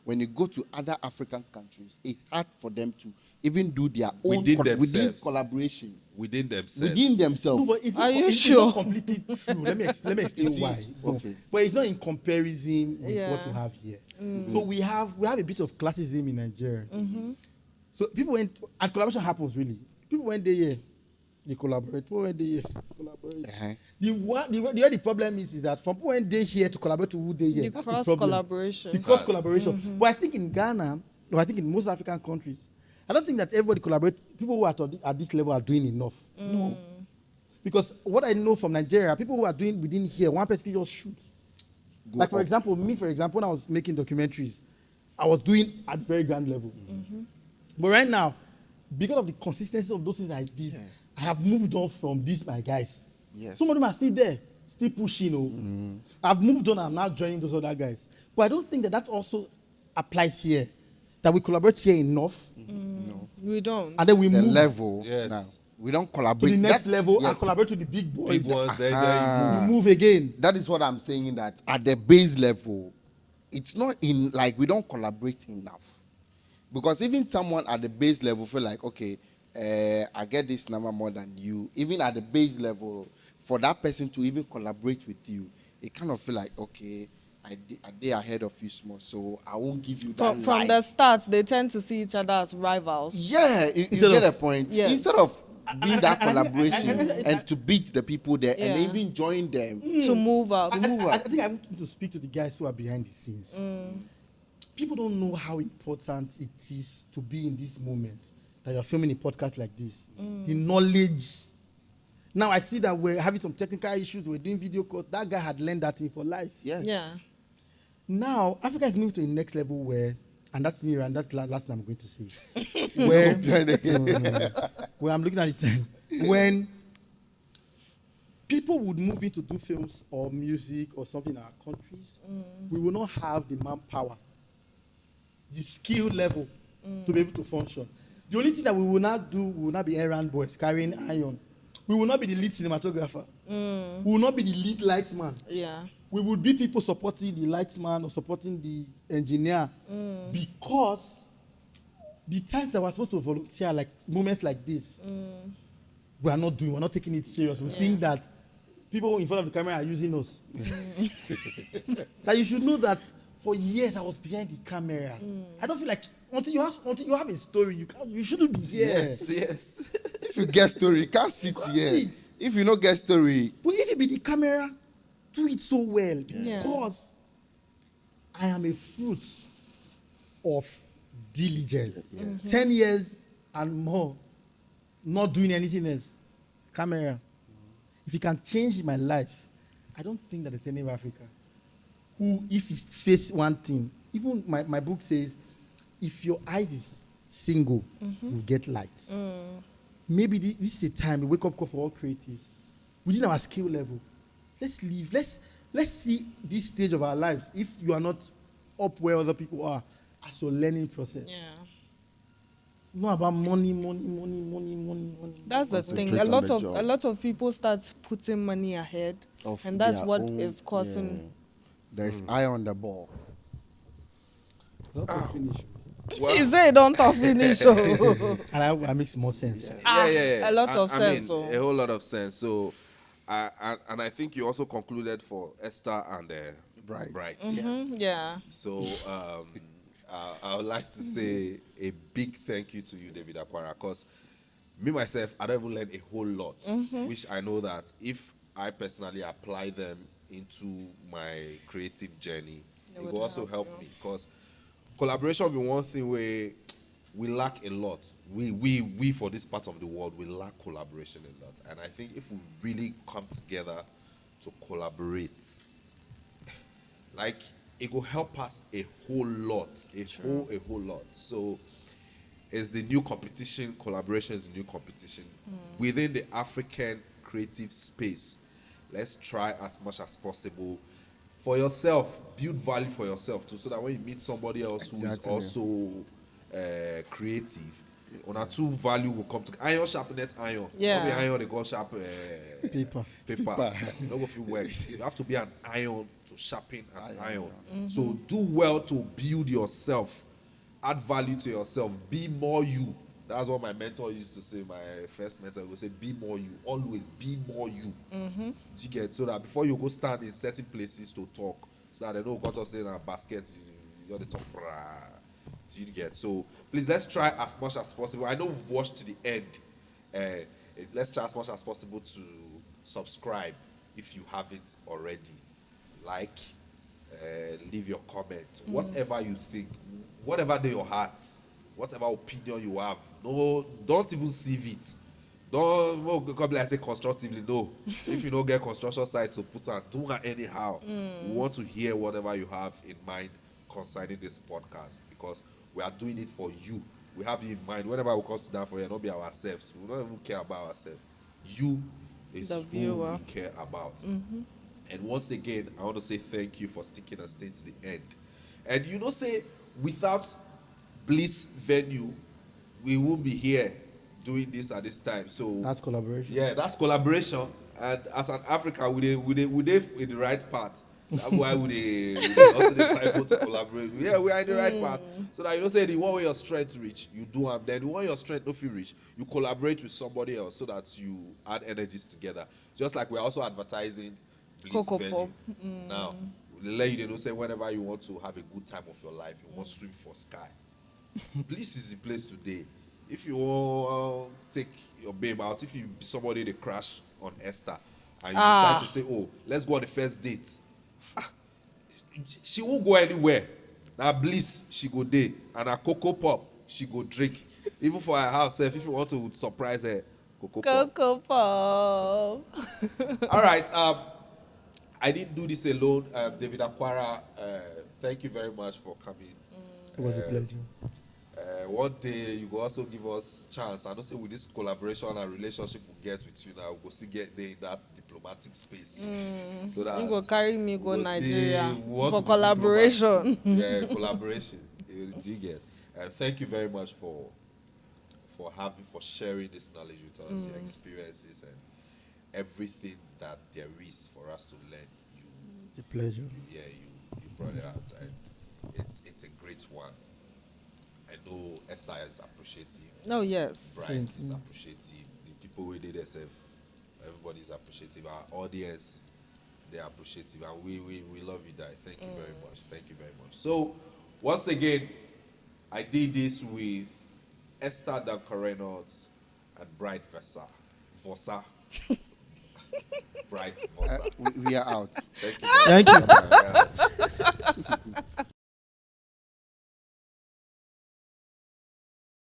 S2: when you go to other African countries, it's hard for them to even do their own
S1: Within
S2: within
S1: themselves.
S2: collaboration
S1: Within themselves.
S2: within themselves.
S4: No, but it's
S3: Are
S4: not,
S3: you
S4: it's
S3: sure?
S4: not completely true. Let me explain
S2: see,
S4: why. No.
S2: okay.
S4: But it's not in comparison with
S3: Yeah.
S4: what you have here. So we have a bit of classism in Nigeria. So people went, and collaboration happens really. People went there, yeah, they collaborate. People went there, yeah, collaborate.
S2: Uh-huh.
S4: The problem is that from people went there here to collaborate to who they here.
S3: The
S4: That's
S3: cross
S4: the problem.
S3: collaboration.
S4: The cross collaboration. But I think in Ghana, or I think in most African countries, I don't think that everybody collaborates. People who are at this level are doing enough. No. Because what I know from Nigeria, people who are doing within here, one person just shoot.
S2: Go
S4: Like for
S2: up.
S4: example, when I was making documentaries, I was doing at very grand level. But right now, because of the consistency of those things I did, I have moved on from these my guys.
S2: Yes.
S4: Some of them are still there, still pushing. I've moved on. I'm now joining those other guys. But I don't think that also applies here. That we collaborate here enough,
S2: No.
S3: We don't.
S4: and then we
S2: The
S4: move
S2: level
S1: Yes.
S2: now. We don't
S4: to
S2: collaborate.
S4: the next
S2: That-
S4: level
S2: yeah,
S4: and collaborate with the big boys.
S1: Big ones, there you
S2: Ah.
S4: We move again.
S2: That is what I'm saying, that at the base level, it's not in like we don't collaborate enough. Because even someone at the base level feel like, okay, I get this number more than you. Even at the base level, for that person to even collaborate with you, it kind of feel like, okay, I did ahead of you small, so I won't give you that
S3: From
S2: light.
S3: the start, they tend to see each other as rivals.
S2: Yeah, you
S4: Instead
S2: get a
S4: of-
S2: point.
S3: Yes.
S2: Instead of being that
S4: and I think-
S2: collaboration
S4: I-
S2: and to beat the people there
S3: Yeah.
S2: and even join them.
S3: To move up.
S4: I think I want to speak to the guys who are behind the scenes. People don't know how important it is to be in this moment that you're filming a podcast like this. The knowledge. Now I see that we're having some technical issues. We're doing video calls. That guy had learned that thing for life.
S2: Yes.
S3: Yeah.
S4: Now Africa is moving to the next level where, and that's me, and that's the last thing I'm going to say. Where, where I'm looking at it, when people would move in to do films or music or something in our countries, we will not have the manpower, the skill level to be able to function. The only thing that we will not do, we will not be errand boys carrying iron. We will not be the lead cinematographer. We will not be the lead lightman.
S3: Yeah.
S4: We would be people supporting the lightman or supporting the engineer because the times that we're supposed to volunteer, like moments like this, we are not doing, we're not taking it serious. We think that people in front of the camera are using us. That you should know that for years I was behind the camera. I don't feel like until you have a story, you shouldn't be here.
S2: Yes.
S1: Yes.
S2: If you get story, you can't sit
S4: can't
S2: here.
S4: sit.
S2: If you don't get story,
S4: But if you be the camera, do it so well
S3: Yeah.
S4: because I am a fruit of diligence. 10 years and more, not doing anything else. Camera. If you can change my life, I don't think that there's any in Africa who, if you face one thing, even my book says, if your eyes is single, you get light. Maybe this is a time, a wake-up call for all creatives. Within our skill level, let's live. Let's see this stage of our lives. If you are not up where other people are, as your learning process.
S3: Yeah.
S4: Not about money.
S3: That's the
S2: Concentrate
S3: thing.
S2: on the job.
S3: A lot of people start putting money ahead,
S2: of
S3: and that's
S2: their
S3: what
S2: own-
S3: is causing.
S2: yeah. There's eye on the ball.
S4: Not to finish.
S3: He said, "Don't talk finish." Oh.
S4: And that makes more sense.
S3: A lot of
S1: I
S3: sense.
S1: mean,
S3: Oh.
S1: a whole lot of sense. So, and I think you also concluded for Esther and
S2: Bright.
S1: Bright.
S3: Yeah.
S1: So, I would like to say a big thank you to you, David Akwara, because me myself, I don't even learn a whole lot, which I know that if I personally apply them into my creative journey, it
S3: would
S1: will also
S3: help
S1: help
S3: you.
S1: me, because collaboration be one thing where we lack a lot. We for this part of the world, we lack collaboration a lot. And I think if we really come together to collaborate, like it will help us a whole lot, a whole lot. So it's the new competition. Collaboration is the new competition within the African creative space. Let's try as much as possible for yourself. Build value for yourself too, so that when you meet somebody else who is
S2: Exactly.
S1: also creative, on our two value will come to iron sharpeneth iron.
S3: Yeah.
S1: No be iron they go sharp
S4: Paper.
S1: paper. No go feel work. You have to be an iron to sharpen an iron. So do well to build yourself, add value to yourself, be more you. That's what my mentor used to say. My first mentor would say, "Be more you. Always be more you." So you get, so that before you go stand in certain places to talk, so that they know what to say in a basket. You got to talk. So you get. So please, let's try as much as possible. I know we've watched to the end. Let's try as much as possible to subscribe if you haven't already. Like, leave your comment, whatever you think, whatever to your heart, whatever opinion you have. No, don't even sieve it. Don't come like say constructively. No, if you don't get construction site to put on, do it anyhow. We want to hear whatever you have in mind concerning this podcast, because we are doing it for you, we have you in mind. Whenever we come sit down for you, not be ourselves. We don't even care about ourselves. You is
S3: The
S1: who
S3: viewer.
S1: we care about. And once again, I want to say thank you for sticking and staying to the end. And you know, say without Bliss Venue, we won't be here doing this at this time. So
S4: That's collaboration.
S1: yeah, that's collaboration. And as an African, we in the right path. That's why we also dey find people to collaborate. Yeah, we are in the right path. So that you don't say the one way your strength reach, you do them. Then the one your strength no fit reach, you collaborate with somebody else so that you add energies together. Just like we're also advertising Bliss
S3: Coco
S1: Venue.
S3: Pop.
S1: Now, we let you know say whenever you want to have a good time of your life, you want to swim for sky. Bliss is the place today. If you want take your babe out, if you be somebody they crash on Esther, and you decide to say, "Oh, let's go on the first date," she won't go anywhere. Now Bliss, she go there, and her Coco Pop, she go drink. Even for her house, if you want to surprise her, Coco Pop.
S3: Coco Pop.
S1: All right. I didn't do this alone. David Akwara, thank you very much for coming.
S4: It was a pleasure.
S1: One day you will also give us chance. I don't say with this collaboration and relationship we get with you now, we go see get there in that diplomatic space. So that
S3: You go carry me go
S1: we go see-
S3: Nigeria
S1: we want
S3: for
S1: to be
S3: collaboration.
S1: diplomat. Yeah, collaboration. Do you get? And thank you very much for sharing this knowledge with us, your experiences and everything that there is for us to learn.
S4: A pleasure.
S1: You brought it out, and it's a great one. I know Esther is appreciative.
S3: Oh yes.
S1: Bright is appreciative. The people who did themselves, everybody is appreciative. Our audience, they're appreciative, and we love you, guys. Thank you very much. Thank you very much. So, once again, I did this with Esther Dankarenot and Bright Vossa. Bright Vossa.
S2: We are out.
S1: Thank you.
S4: Thank you.
S1: Yeah.